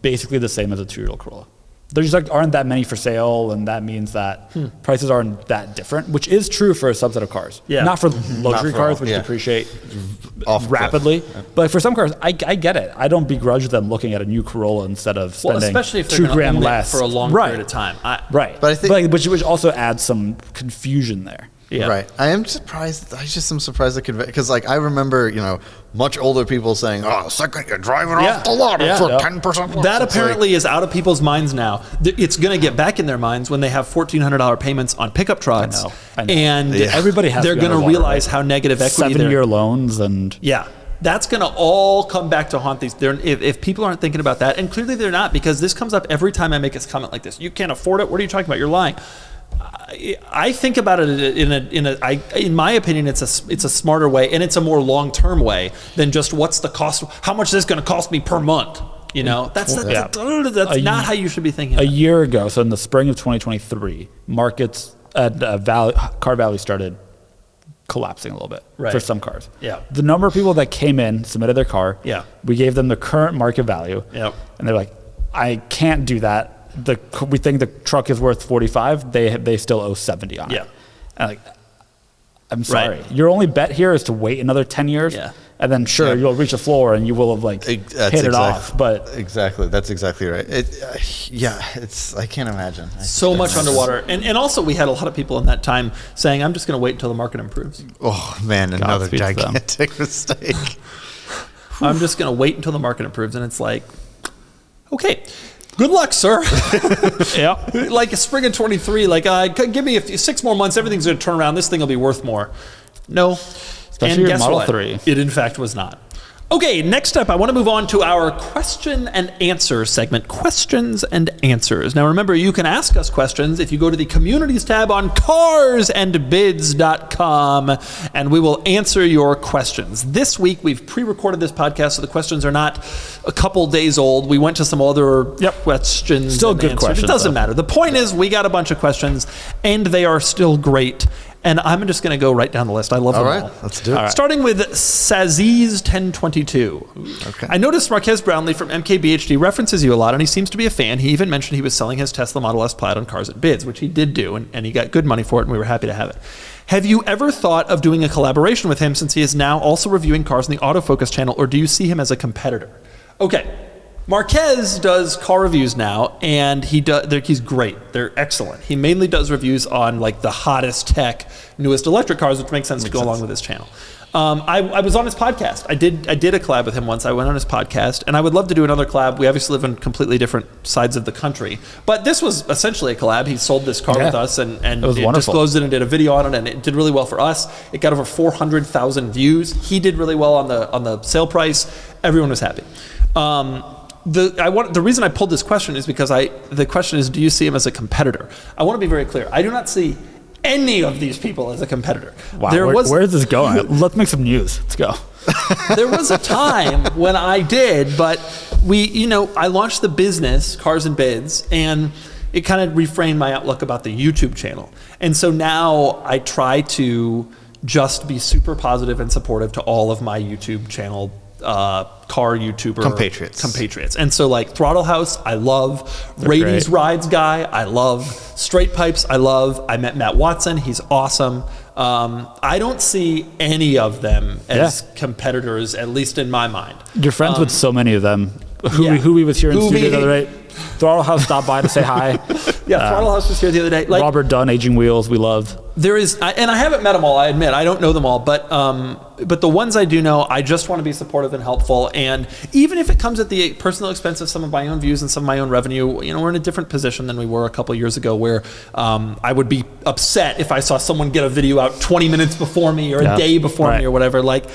basically the same as a 2-year-old Corolla. There just like aren't that many for sale, and that means that prices aren't that different, which is true for a subset of cars. Yeah. Not for luxury cars, which depreciate rapidly. But for some cars, I get it. I don't begrudge them looking at a new Corolla instead of spending especially if they're $2,000 less for a long period of time. But I think, which also adds some confusion there. Yeah. Right. I am surprised. I just am surprised because like I remember, much older people saying, "Oh, second you're driving off the lot for 10%." That apparently is out of people's minds now. It's going to get back in their minds when they have $1,400 payments on pickup trucks. I know. And everybody has. They're going to realize how negative equity. 7-year loans and that's going to all come back to haunt these. If people aren't thinking about that, and clearly they're not, because this comes up every time I make a comment like this. You can't afford it. What are you talking about? You're lying. I think about it in my opinion, it's a smarter way, and it's a more long-term way than just what's the cost. How much is this going to cost me per month? That's not how you should be thinking. A year ago, so in the spring of 2023, markets at car value started collapsing a little bit for some cars. Yeah. The number of people that came in, submitted their car. Yeah. We gave them the current market value. Yep. And they're like, I can't do that. We think the truck is worth 45. They still owe 70 on it. Yeah. And I'm sorry. Right. Your only bet here is to wait another 10 years. Yeah. And then you'll reach a floor and you will have hit it off. But that's exactly right. I can't imagine. So much underwater. And also we had a lot of people in that time saying, I'm just going to wait until the market improves. Oh man, another gigantic mistake. I'm just going to wait until the market improves. And it's like, okay, good luck, sir. Yeah. Like spring of 23, like give me 6 more months, everything's going to turn around. This thing will be worth more. No. Especially and your guess Model what? 3. It in fact was not. Okay, next up, I want to move on to our question and answer segment, questions and answers. Now remember, you can ask us questions if you go to the communities tab on carsandbids.com, and we will answer your questions. This week, we've pre-recorded this podcast, so the questions are not a couple days old. We went to some other questions. Still and good answers. questions. It doesn't matter. The point is, we got a bunch of questions, and they are still great. And I'm just going to go right down the list. I love them all. All right, let's do it. Right. Starting with Saziz 1022. Okay. I noticed Marques Brownlee from MKBHD references you a lot, and he seems to be a fan. He even mentioned he was selling his Tesla Model S Plaid on Cars at Bids, which he did do, and he got good money for it, and we were happy to have it. Have you ever thought of doing a collaboration with him, since he is now also reviewing cars on the Autofocus channel, or do you see him as a competitor? Okay. Marques does car reviews now, and he's great. They're excellent. He mainly does reviews on like the hottest tech, newest electric cars, which makes sense to go along with his channel. I was on his podcast. I did a collab with him once. I went on his podcast, and I would love to do another collab. We obviously live on completely different sides of the country, but this was essentially a collab. He sold this car with us, and it disclosed it and did a video on it, and it did really well for us. It got over 400,000 views. He did really well on the sale price. Everyone was happy. The reason I pulled this question is because the question is, do you see him as a competitor? I want to be very clear. I do not see any of these people as a competitor. Wow, where is this going? Let's make some news. Let's go. There was a time when I did, but I launched the business, Cars and Bids, and it kind of reframed my outlook about the YouTube channel. And so now I try to just be super positive and supportive to all of my YouTube channel car YouTuber compatriots. And so like Throttle House, I love. Rady's Rides guy, I love. Straight Pipes, I love. I met Matt Watson, he's awesome. I don't see any of them as competitors, at least in my mind. You're friends with so many of them. Who was here in the studio the other day. Throttle House stopped by to say hi. Throttle House was here the other day. Like, Robert Dunn, Aging Wheels, we love. There is, and I haven't met them all, I admit. I don't know them all, but the ones I do know, I just want to be supportive and helpful. And even if it comes at the personal expense of some of my own views and some of my own revenue, we're in a different position than we were a couple years ago, where I would be upset if I saw someone get a video out 20 minutes before me or a day before me or whatever. Like,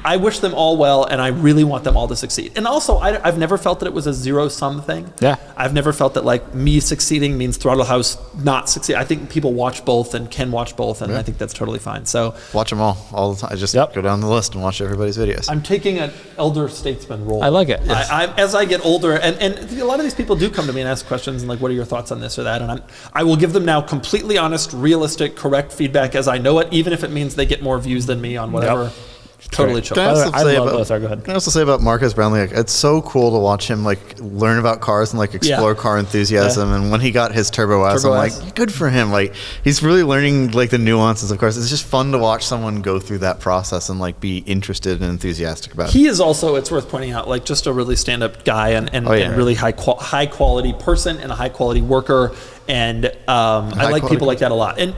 I wish them all well, and I really want them all to succeed. And also, I've never felt that it was a zero-sum thing. Yeah. I've never felt that like me succeeding means Throttle House not succeed. I think people watch both and can watch both, and I think that's totally fine. So watch them all the time. I just go down the list and watch everybody's videos. I'm taking an elder statesman role. I like it. Yes. As I get older, and a lot of these people do come to me and ask questions and like, what are your thoughts on this or that? And I will give them now completely honest, realistic, correct feedback as I know it, even if it means they get more views than me on whatever. Yep. Totally chill. Can I also say about Marques Brownlee, like, it's so cool to watch him like learn about cars and like explore car enthusiasm. And when he got his Turbo S, I'm like, good for him. Like, he's really learning like the nuances of cars. It's just fun to watch someone go through that process and like be interested and enthusiastic about it. He is also, it's worth pointing out, like just a really stand-up guy and really high quality person and a high quality worker. And I like people like that a lot. And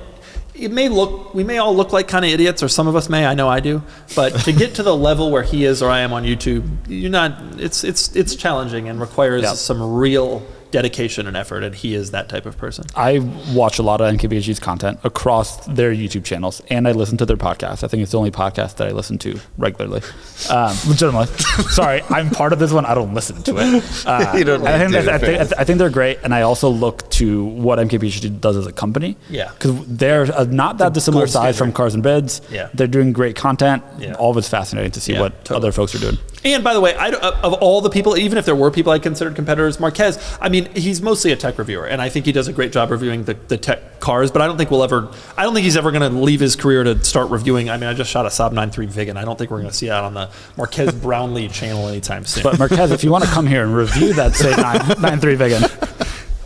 we may all look like kind of idiots, or some of us may. I know I do. But to get to the level where he is or I am on YouTube, it's challenging and requires some real dedication and effort, and he is that type of person. I watch a lot of NKBHG's content across their YouTube channels, and I listen to their podcast. I think it's the only podcast that I listen to regularly. Legitimately. Sorry, I'm part of this one. I don't listen to it. I think they're great, and I also look to what NKBHG does as a company. Yeah. Because they're not that dissimilar size from Cars and Bids. Yeah. They're doing great content. Yeah. All of it's fascinating to see what other folks are doing. And by the way, of all the people, even if there were people I considered competitors, Marques, I mean, he's mostly a tech reviewer, and I think he does a great job reviewing the tech cars, but I don't think he's ever going to leave his career to start reviewing. I mean, I just shot a Saab 9.3 Vigan. I don't think we're going to see that on the Marques Brownlee channel anytime soon. But Marques, if you want to come here and review that, say 9.3 Vigan.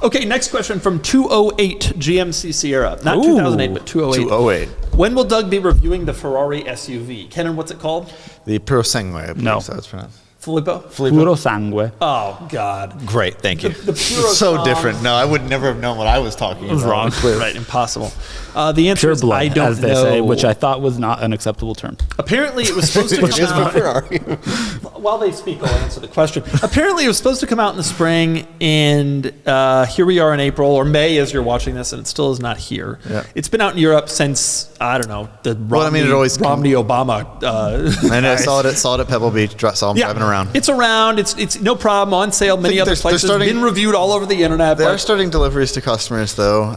Okay, next question from 208 GMC Sierra. Not 2008, but 208. 208. When will Doug be reviewing the Ferrari SUV? Kenan, what's it called? The Pro Segway, I believe no. so it's pronounced. Filippo? Puro sangue. Oh, God. Great, thank you. The puro so song. different. No, I would never have known what I was talking about. was wrong. Right, impossible. The answer Pure is blood, I don't as they know. say, which I thought was not an acceptable term. Apparently, it was supposed to Which come is for out. Ferrari. While they speak, I'll answer the question. Apparently, it was supposed to come out in the spring, and here we are in April, or May as you're watching this, and it still is not here. Yeah. It's been out in Europe since, I don't know, the Romney-Obama. And I saw it at Pebble Beach, saw him driving around. It's around. It's no problem. On sale many other places. Been reviewed all over the internet. They are starting deliveries to customers, though.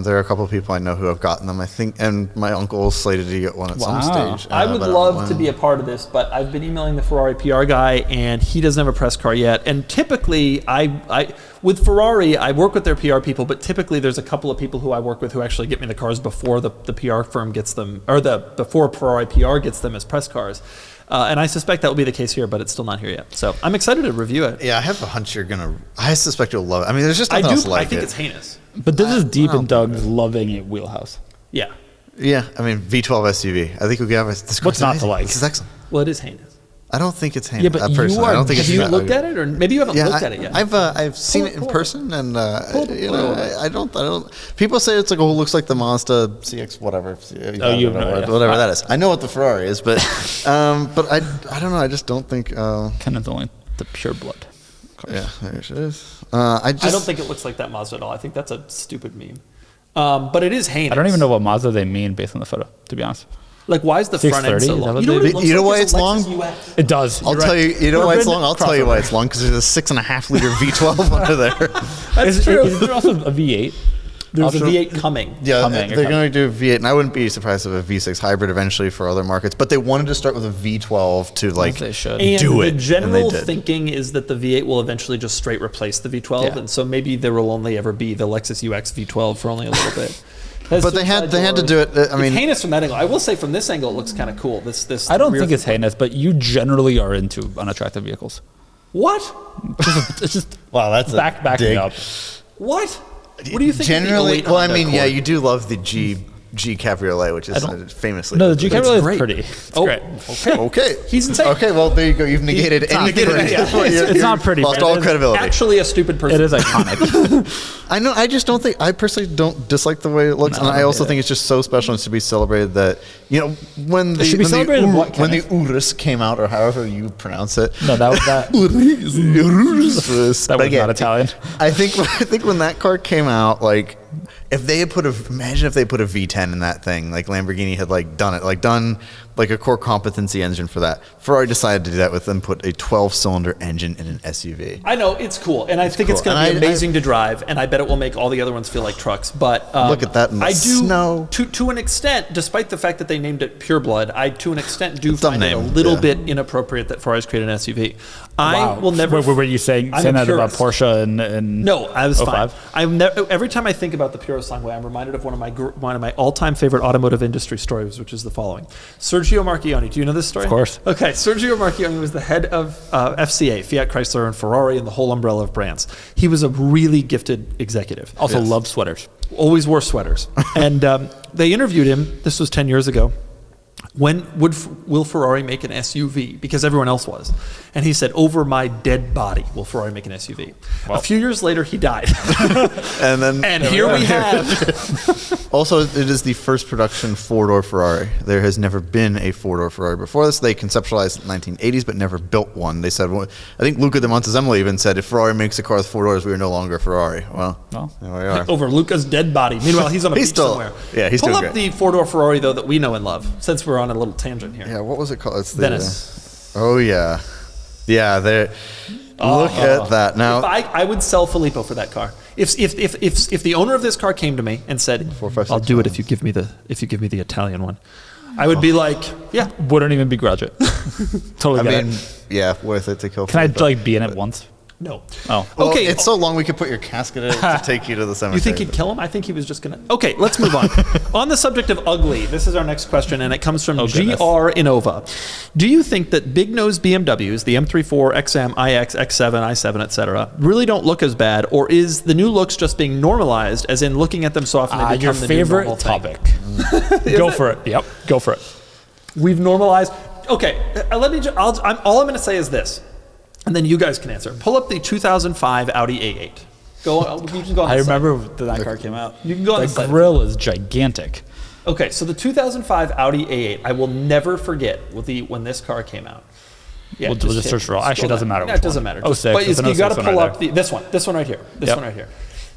There are a couple of people I know who have gotten them, I think, and my uncle is slated to get one at some stage. I would love to be a part of this, but I've been emailing the Ferrari PR guy, and he doesn't have a press car yet. And typically, I with Ferrari, I work with their PR people, but typically there's a couple of people who I work with who actually get me the cars before the PR firm gets them, or before Ferrari PR gets them as press cars. And I suspect that will be the case here, but it's still not here yet. So I'm excited to review it. Yeah, I have a hunch you're gonna. I suspect you'll love it. I mean, there's just nothing else like it. I think it's heinous. But this is deep in Doug's loving it wheelhouse. Yeah. Yeah, I mean, V12 SUV. I think we'll have this. What's not to like? This is excellent. Well, it is heinous. I don't think it's heinous. Yeah, but personally, I don't think Have it's you that looked ugly. at it, or maybe you haven't looked at it yet? I've seen it in person, and I don't. People say it's like, oh, it looks like the Mazda CX, whatever. Whatever that is. I know what the Ferrari is, but I don't know. I just don't think. Kenneth's only the pure blood. Yeah, there it is. I don't think it looks like that Mazda at all. I think that's a stupid meme. But it is heinous. I don't even know what Mazda they mean based on the photo, to be honest. Like, why is the front end so 630? long? Is that what they- You know why It's it's long? UX. It does. I'll tell you. You know why it's long? I'll tell you why it's long, because there's a 6.5 liter V12 under there. That's true. Is there also a V8? There's a V8 coming. Yeah, Coming. they're going to do V8, and I wouldn't be surprised if a V6 hybrid eventually for other markets. But they wanted to start with a V12 to like They should. And do it. the general and they did. thinking is that the V8 will eventually just straight replace the V12, Yeah. and so maybe there will only ever be the Lexus UX V12 for only a little bit. But they had to do it. I mean, it's heinous from that angle. I will say from this angle, it looks kind of cool. This I don't rear think it's heinous, but you generally are into unattractive vehicles. What? It's just wow, that's back me up. What? What do you think? Generally, of the 08 well, I Honda mean, yeah, Accord? you do love the G Cabriolet, which is famously No, the G It's Cabriolet great. is pretty. It's Oh, great. okay. Okay, He's insane. Okay, well, there you go. You've negated not anything. pretty. Yeah. It's not pretty, Lost but all it is credibility. Actually, a stupid person. It is iconic. I know. I just don't think. I personally don't dislike the way it looks, No, and I also yeah. think it's just so special and should be celebrated. That when the should be celebrated when, what, when the Kenneth? Urus came out, or however you pronounce it. No, that was that. Urus. That was not Italian. I think when that car came out, like if they had imagine if they put a V10 in that thing, like Lamborghini had done like a core competency engine for that. Ferrari decided to do that with them, put a 12-cylinder engine in an SUV. I know, it's cool, and I think it's cool. going to And be amazing to drive, and I bet it will make all the other ones feel like trucks. But Look at that in the I do, snow. To an extent, despite the fact that they named it Pure Blood, I to an extent do Dumb find it a name, little yeah. bit inappropriate that Ferrari's created an SUV. I will never. Were you saying I'm a that about purist. Porsche and No, I was fine. 05? Every time I think about the Puro Sangue, I'm reminded of one of my all-time favorite automotive industry stories, which is the following: Sergio Marchionne. Do you know this story? Of course. Okay, Sergio Marchionne was the head of FCA, Fiat Chrysler and Ferrari, and the whole umbrella of brands. He was a really gifted executive. Also loved sweaters. Always wore sweaters. And they interviewed him. This was 10 years ago. When will Ferrari make an SUV? Because everyone else was. And he said, over my dead body will Ferrari make an SUV. Well. A few years later, he died. And here we have. Also, it is the first production four-door Ferrari. There has never been a four-door Ferrari before this. They conceptualized in the 1980s, but never built one. They said, I think Luca de Montezemolo even said, if Ferrari makes a car with four doors, we are no longer Ferrari. Well, there we are. Over Luca's dead body. Meanwhile, he's on a beach somewhere. Yeah, he's Pull doing up great. the four-door Ferrari, though, that we know and love, since we're on a little tangent here. Yeah, what was it called? It's the Venice. Oh yeah, yeah. There. Look at that now. If I would sell Filippo for that car. If the owner of this car came to me and said, 4, 5, 6, "I'll do it if you give me the Italian one," I would be like, "Yeah." Wouldn't even begrudge it. Totally I get mean, it. yeah, worth it to kill. Can I Filippo. be in it once? No. Oh. Well, Okay. it's so long we could put your casket in it to take you to the cemetery. You think he'd kill him? I think he was just gonna. Okay, let's move on. On the subject of ugly, this is our next question, and it comes from goodness. GR Innova. Do you think that big nose BMWs, the M34, XM, iX, X7, i7, etc., really don't look as bad, or is the new looks just being normalized, as in looking at them so often they become Your the new favorite normal thing? topic. Go for it. Yep. Go for it. We've normalized. Okay, let me. All I'm going to say is this: and then you guys can answer. Pull up the 2005 Audi A8. You can go on I the remember when that car came out. You can go on the The site. grill is gigantic. Okay, so the 2005 Audi A8, I will never forget when this car came out. Yeah, We'll just search for all. Actually, it doesn't matter. No, it doesn't matter. Oh, six. But you got to pull right up this one right here. This Yep. one right here.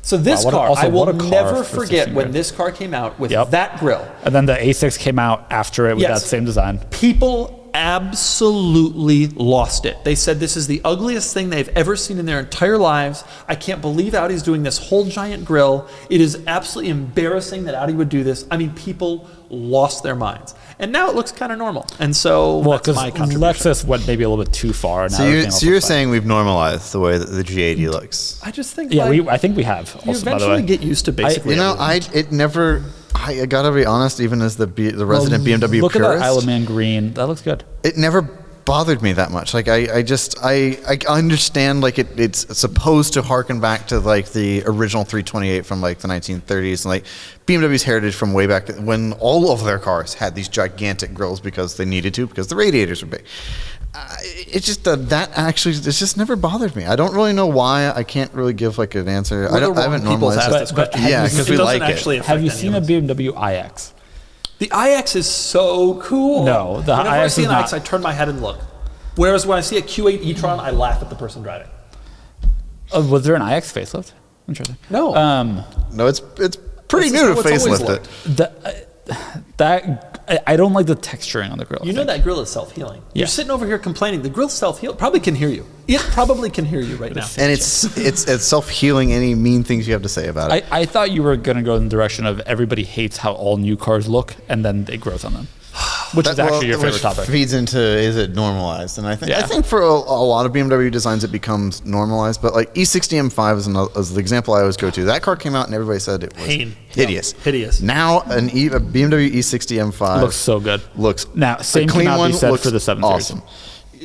So this Wow, car, also, I will what a car never for forget 16 when grand. this car came out with Yep. that grille. And then the A6 came out after it with Yes. that same design. People absolutely lost it. They said this is the ugliest thing they've ever seen in their entire lives. I can't believe Audi's doing this whole giant grille. It is absolutely embarrassing that Audi would do this. I mean, people lost their minds. And now it looks kind of normal. And so Well, that's because my contribution. Lexus went maybe a little bit too far. So you're saying we've normalized the way that the G80 looks. I just think Yeah, like, I think we have. you Also, by the eventually way, get used to basically everything. I gotta be honest, even as the resident BMW look purist, at that Isle of Man green. That looks good. it never bothered me that much. Like I understand like it's supposed to harken back to like the original 328 from like the 1930s and like BMW's heritage from way back when all of their cars had these gigantic grills because they needed to because the radiators were big. It's just it's just never bothered me. I don't really know why. I can't really give like an answer. I haven't normalized asked it. this question. Yeah, because we like it. Have you seen a BMW iX? The iX is so cool. No, the Whenever I iX see is an not. iX, I turn my head and look. Whereas when I see a Q8 e-tron, I laugh at the person driving. Was there an iX facelift? Interesting. No. No, it's pretty This is new to how it's always facelift it. I don't like the texturing on the grill. You know that grill is self-healing. Yeah. You're sitting over here complaining. The grill's self-healing. Probably can hear you. It probably can hear you right now. And it's self-healing any mean things you have to say about it. I thought you were going to go in the direction of everybody hates how all new cars look, and then it grows on them, which is actually your favorite topic. Feeds into is it normalized? And I think for a lot of BMW designs it becomes normalized. But like E60 M5 is the example I always go to. That car came out and everybody said it was hideous. Yeah, hideous. Now a BMW E60 M5 Looks so good. Looks Now, same the clean cannot be one said looks for the 7 Series. awesome.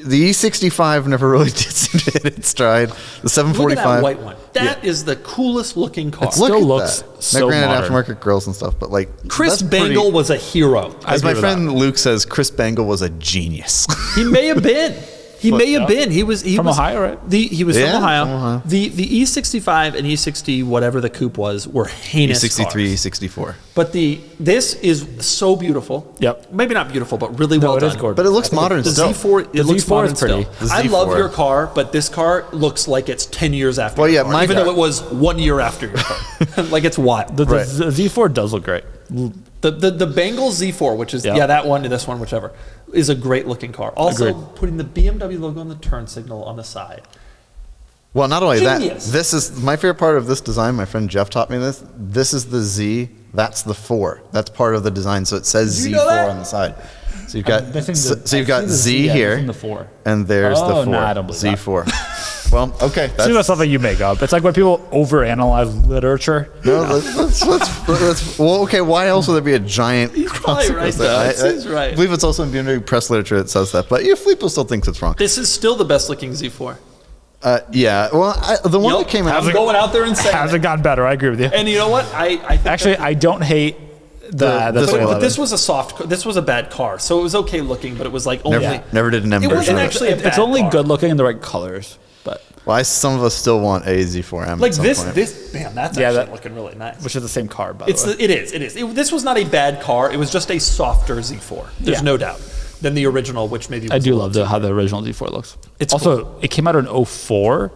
The E65 never really did seem to hit its stride. The 745. Look at that white one. That is the coolest looking car. Still Look at looks that. so Now, granted, modern. aftermarket grills and stuff, but like Chris that's Bangle pretty- was a hero. As agree my with friend Luke says, Chris Bangle was a genius. He may have been. He may have been. He was From Ohio, right? He was Yeah, from Ohio. from Ohio. The E65 and E60, whatever the coupe was, were heinous E63, cars. E64. But this is so beautiful. Yep. Maybe not beautiful, but really well it done. is gorgeous. But it looks I think modern the still. Z4, it The looks Z4 modern is pretty. still. The I love Z4. your car, but this car looks like it's 10 years after Well, your yeah, car, my even car- though it was 1 year after your car. Like it's wild. The Right. Z4 does look great. The Bengal Z4, which is Yeah. that one, this one, whichever, is a great looking car. Also, Agreed. putting the BMW logo on the turn signal on the side. Well, not only Genius. that, this is my favorite part of this design. My friend Jeff taught me this. This is the Z. That's the 4. That's part of the design. So it says Did you Z4 know that? on the side. So you've got missing the- so you've I got see the Z Z, I'm here, missing the 4. and there's the Oh, 4. no, I don't believe that. Z4. Well, okay. See, that's something you make up. It's like when people overanalyze literature. No, let's well, okay. Why else would there be a giant? He's probably right, though. He's right. I believe it's also in BMW press literature that says that, but Filippo still thinks it's wrong. This is still the best looking Z4. Yeah. Well, the one Yup, that came out. I'm going out there and saying Hasn't gotten better. I agree with you. And you know what? I think Actually, I don't hate the this one. but this was a this was a bad car, so it was okay looking, but it was like only. Never did an M It version. wasn't of it. actually a it's bad only car. good looking in the right colors, but Well, some of us still want a Z4M. Like at some point. this, man, that's Yeah, actually that- looking really nice. which is the same car, by the way. It is. This was not a bad car. It was just a softer Z4. There's Yeah. no doubt than the original, which maybe was I do a love little how the original Z4 looks. It's also it came out in 04.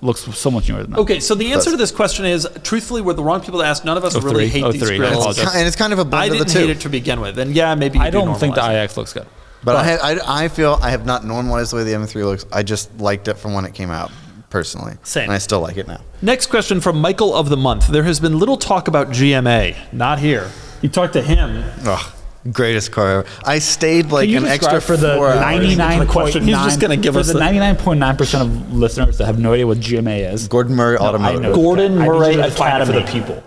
Looks so much newer than that. Okay, so the answer to this question is, truthfully, we're the wrong people to ask. None of us 03, really hate these 03, I grills. apologize. And it's kind of a I blend of the didn't two. hate it to begin with, and yeah, maybe you I don't think the normalize it. iX looks good. But I feel I have not normalized the way the M3 looks. I just liked it from when it came out, personally. Same. And I still like it now. Next question from Michael of the Month. There has been little talk about GMA. Not here. You talked to him. Ugh, greatest car ever. I stayed like Can you an describe extra for the 4 hours. 99.9%? He's just gonna give us the the- 99.9% of listeners that have no idea what GMA is. Gordon Murray Automotive. I know. Gordon I need Murray you to define it for the Academy. people.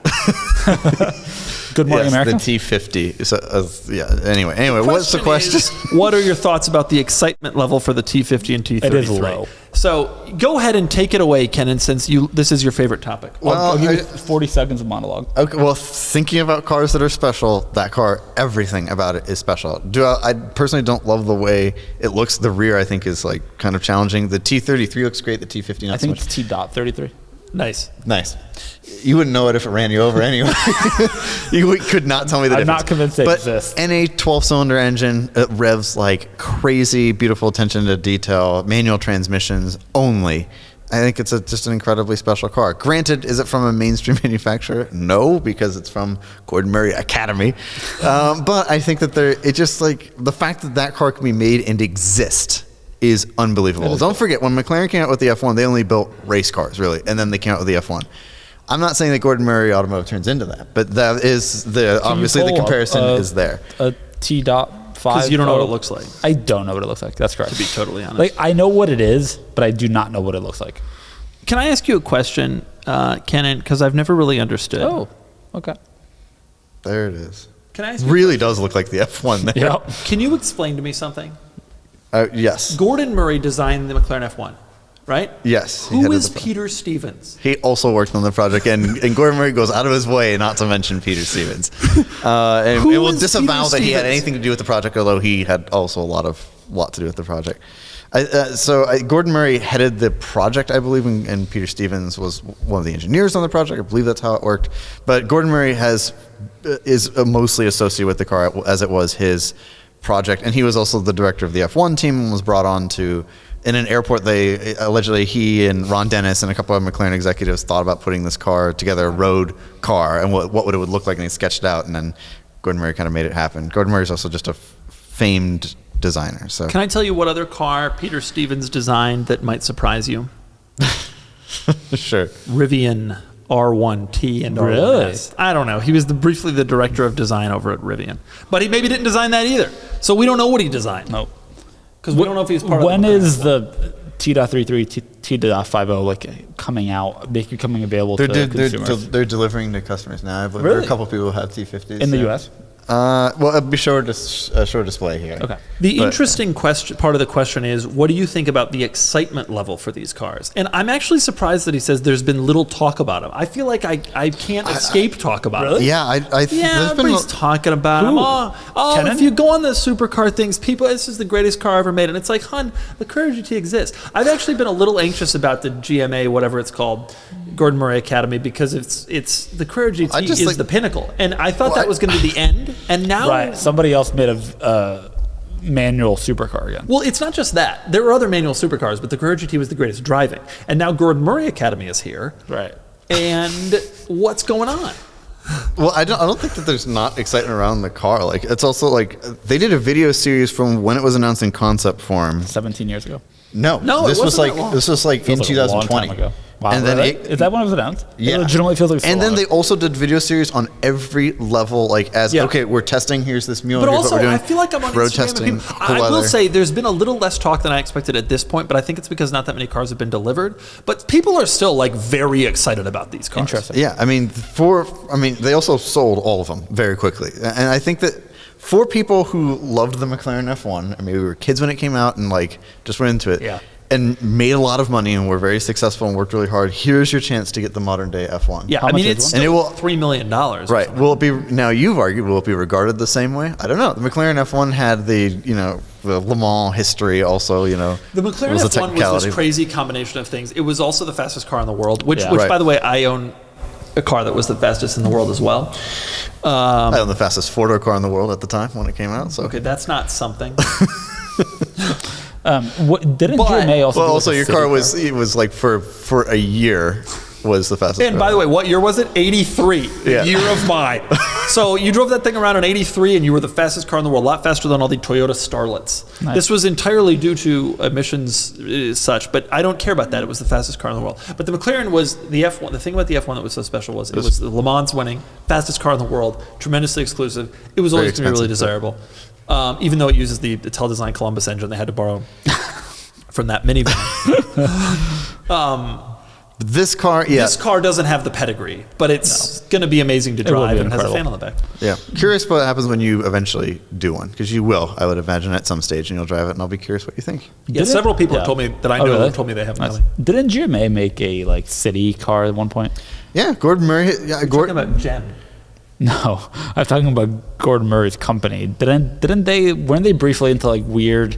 Good Morning Yes, America. the T50. So, yeah. Anyway, what's the question? Is, what are your thoughts about the excitement level for the T50 and T33? It is low. So go ahead and take it away, Kenan, since this is your favorite topic. I'll give you 40 seconds of monologue. Okay, well, thinking about cars that are special, that car, everything about it is special. I personally don't love the way it looks. The rear, I think, is like kind of challenging. The T33 looks great. The T50 not I think so much. it's T.33. Nice. You wouldn't know it if it ran you over anyway. You could not tell me the difference. I'm not convinced they exist. But in a 12-cylinder engine, it revs like crazy, beautiful attention to detail, manual transmissions only. I think it's just an incredibly special car. Granted, is it from a mainstream manufacturer? No, because it's from Gordon Murray Academy. But I think that the fact that car can be made and exist is unbelievable. Don't forget, when McLaren came out with the F1, they only built race cars, really, and then they came out with the F1. I'm not saying that Gordon Murray Automotive turns into that, but that is obviously the comparison is there. A T.5. Because you don't know what it looks like. I don't know what it looks like. That's correct. To be totally honest. Like, I know what it is, but I do not know what it looks like. Can I ask you a question, Kenan? Because I've never really understood. Oh, okay. There it is. Can I ask you really does look like the F1 there. Yep. Can you explain to me something? Yes. Gordon Murray designed the McLaren F1, right? Yes. Who is Peter Stevens? He also worked on the project, and Gordon Murray goes out of his way not to mention Peter Stevens. And it will disavow that he had anything to do with the project, although he had also a lot to do with the project. Gordon Murray headed the project, I believe, and Peter Stevens was one of the engineers on the project. I believe that's how it worked. But Gordon Murray is mostly associated with the car as it was his project, and he was also the director of the F1 team and was brought on to, in an airport, he and Ron Dennis and a couple of McLaren executives thought about putting this car together, a road car, and what it would look like, and he sketched it out, and then Gordon Murray kind of made it happen. Gordon Murray is also just a famed designer. So can I tell you what other car Peter Stevens designed that might surprise you? Sure. Rivian R1T and R1S. I don't know. He was briefly the director of design over at Rivian. But he maybe didn't design that either. So we don't know what he designed. No. Because we don't know if he's part of When is the T.33, T.50 coming out, becoming available to consumers? They're delivering to customers now. I believe Really? there are a couple of people who have T50s. In the U.S.? Well, it'll be show display here. Okay. The interesting part of the question is, what do you think about the excitement level for these cars? And I'm actually surprised that he says there's been little talk about them. I feel like I can't escape talk about them. Yeah, everybody's talking about them. Oh, if you go on the supercar things, this is the greatest car ever made. And it's like, hon, the Carrera GT exists. I've actually been a little anxious about the GMA, whatever it's called, Gordon Murray Academy, because it's the Carrera GT is the pinnacle. And I thought that was going to be the end. And now, somebody else made a manual supercar again. Well, it's not just that. There were other manual supercars, but the Carrera GT was the greatest driving. And now Gordon Murray Academy is here. Right. And what's going on? Well, I don't think that there's not excitement around the car. Like, it's also like they did a video series from when it was announced in concept form. 17 years ago. No, this was like in 2020. Wow, and then is that when it was announced? Yeah, it legitimately feels like. And then they also did video series on every level, okay, we're testing. Here's this mule. But here's also, what we're doing. I feel like I'm on road Instagram. testing. I will say there's been a little less talk than I expected at this point, but I think it's because not that many cars have been delivered. But people are still like very excited about these cars. Interesting. Yeah, they also sold all of them very quickly, and I think that. For people who loved the McLaren F1, and maybe we were kids when it came out and just went into it, and made a lot of money and were very successful and worked really hard, here's your chance to get the modern day F1. Yeah, it's still $3 million. Right. Will it be, now you've argued, will it be regarded the same way? I don't know. The McLaren F1 had the Le Mans history also, The McLaren F1 was this crazy combination of things. It was also the fastest car in the world, which by the way, I own a car that was the fastest in the world as well. I own the fastest four-door car in the world at the time when it came out. So. Okay, that's not something. GMA also? Well, also your car was for a year was the fastest. And by the way, what year was it? 83, the year of mine. So you drove that thing around in 83, and you were the fastest car in the world, a lot faster than all the Toyota Starlets. Nice. This was entirely due to emissions such, but I don't care about that. It was the fastest car in the world. But the McLaren was the F1. The thing about the F1 that was so special was it was the Le Mans winning, fastest car in the world, tremendously exclusive. It was always going to be really desirable. Even though it uses the Teledesign Columbus engine they had to borrow from that minivan. This car, This car doesn't have the pedigree, but it's going to be amazing to drive and has a fan on the back. Yeah. Curious what happens when you eventually do one, because you will, I would imagine, at some stage, and you'll drive it, and I'll be curious what you think. Yeah, several people have told me that I know have told me they have. Nice. Didn't GMA make a like city car at one point? Yeah, Gordon Murray. Yeah, Talking about Gem. No, I'm talking about Gordon Murray's company. Weren't they briefly into like weird?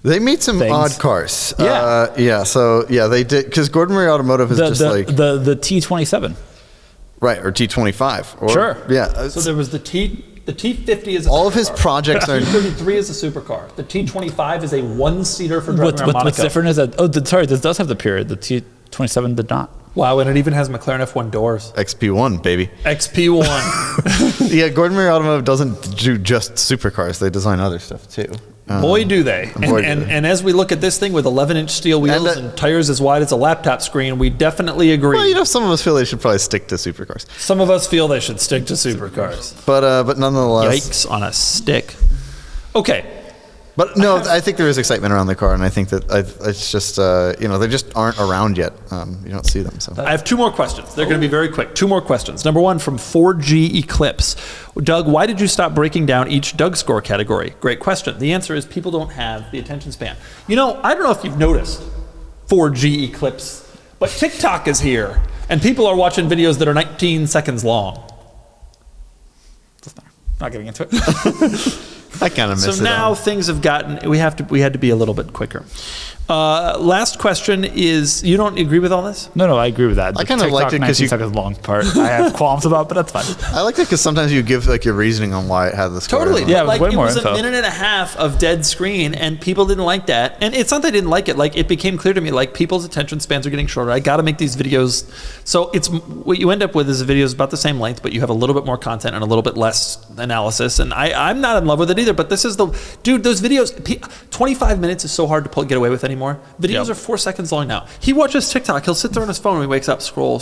They made some odd cars. They did, because Gordon Murray Automotive is the T27. Right, or T25. Sure. Yeah. So there was the T50 is all of his projects are. T33 is a supercar. The T25 is a one-seater for driving around Monaco. What's different is that this does have the period. The T27 did not. Wow, and it even has McLaren F1 doors. XP1, baby. XP1. Yeah, Gordon Murray Automotive doesn't do just supercars. They design other stuff too. Boy, do they. And as we look at this thing with 11-inch steel wheels and tires as wide as a laptop screen, we definitely agree. Well, some of us feel they should probably stick to supercars. Some of us feel they should stick to supercars. But nonetheless. Yikes on a stick. Okay. But no, I think there is excitement around the car, and I think that it's just, they just aren't around yet. You don't see them. So I have two more questions. They're going to be very quick. Two more questions. Number one from 4G Eclipse. Doug, why did you stop breaking down each Doug score category? Great question. The answer is people don't have the attention span. I don't know if you've noticed 4G Eclipse, but TikTok is here, and people are watching videos that are 19 seconds long. Not getting into it. I kind of miss it. So now things have gotten. We had to be a little bit quicker. Last question is: you don't agree with all this? No, I agree with that. I kind of liked it because you seconds long part. I have qualms about, but that's fine. I liked it because sometimes you give like your reasoning on why it had the score. Totally, yeah. Like, way more was info. a minute and a half of dead screen, and people didn't like that. And it's not they didn't like it. Like it became clear to me, like people's attention spans are getting shorter. I got to make these videos. So it's what you end up with is videos about the same length, but you have a little bit more content and a little bit less analysis. And I'm not in love with it either. But this is those videos. 25 minutes is so hard to get away with anymore. Videos are 4 seconds long now. He watches TikTok. He'll sit there on his phone when he wakes up, scroll.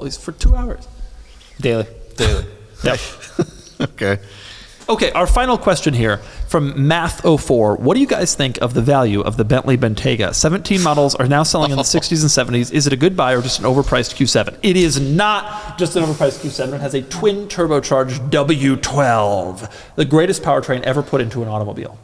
He's for 2 hours. Daily. Yep. Okay, our final question here from Math04. What do you guys think of the value of the Bentley Bentayga? 17 models are now selling in the 60s and 70s. Is it a good buy or just an overpriced Q7? It is not just an overpriced Q7. It has a twin turbocharged W12, the greatest powertrain ever put into an automobile.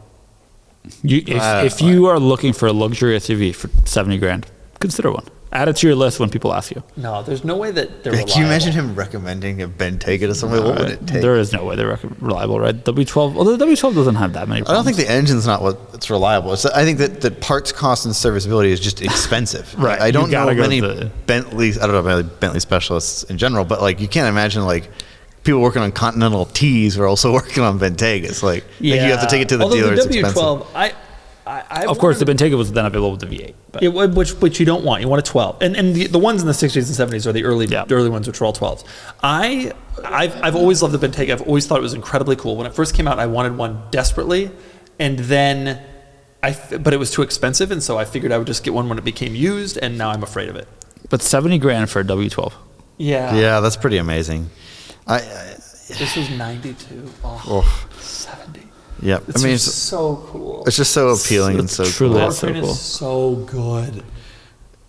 If you are looking for a luxury SUV for $70,000, consider one. Add it to your list when people ask you. No, there's no way that they're reliable. Can you imagine him recommending a Bentayga to somebody? What would it take? There is no way they're reliable, right? W12, although the W12 doesn't have that many problems. I don't think the engine's not what's reliable. I think that the parts cost and serviceability is just expensive. Right. I don't know many Bentleys. I don't know Bentley specialists in general, but like you can't imagine like people working on Continental T's are also working on Bentaygas. Like you have to take it to the dealer. The W12, of course, the Bentayga was then available with the V8. Which you don't want. You want a 12. And the ones in the 60s and 70s are the early ones, which were all 12s. I've always loved the Bentayga. I've always thought it was incredibly cool. When it first came out, I wanted one desperately. And then, but it was too expensive. And so I figured I would just get one when it became used. And now I'm afraid of it. But $70,000 for a W12. Yeah. Yeah, that's pretty amazing. This was 92. Oh, 70. Yeah, it's so cool. It's just so appealing and so truly cool. So cool. Is so good.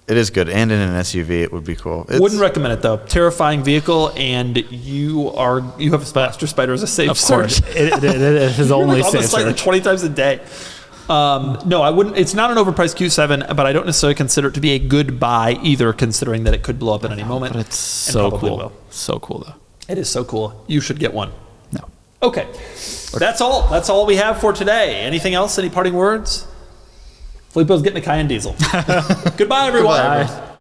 It is good, and in an SUV, it would be cool. Wouldn't recommend it though. Terrifying vehicle, and you have a Master Spider as a safe search. Of course, it is only safe search. Like 20 times a day. No, I wouldn't. It's not an overpriced Q7, but I don't necessarily consider it to be a good buy either, considering that it could blow up at any moment. But it's so cool. Will. So cool though. It is so cool. You should get one. No. Okay. That's all. That's all we have for today. Anything else? Any parting words? Filippo's getting a Cayenne diesel. Goodbye, everyone. Goodbye.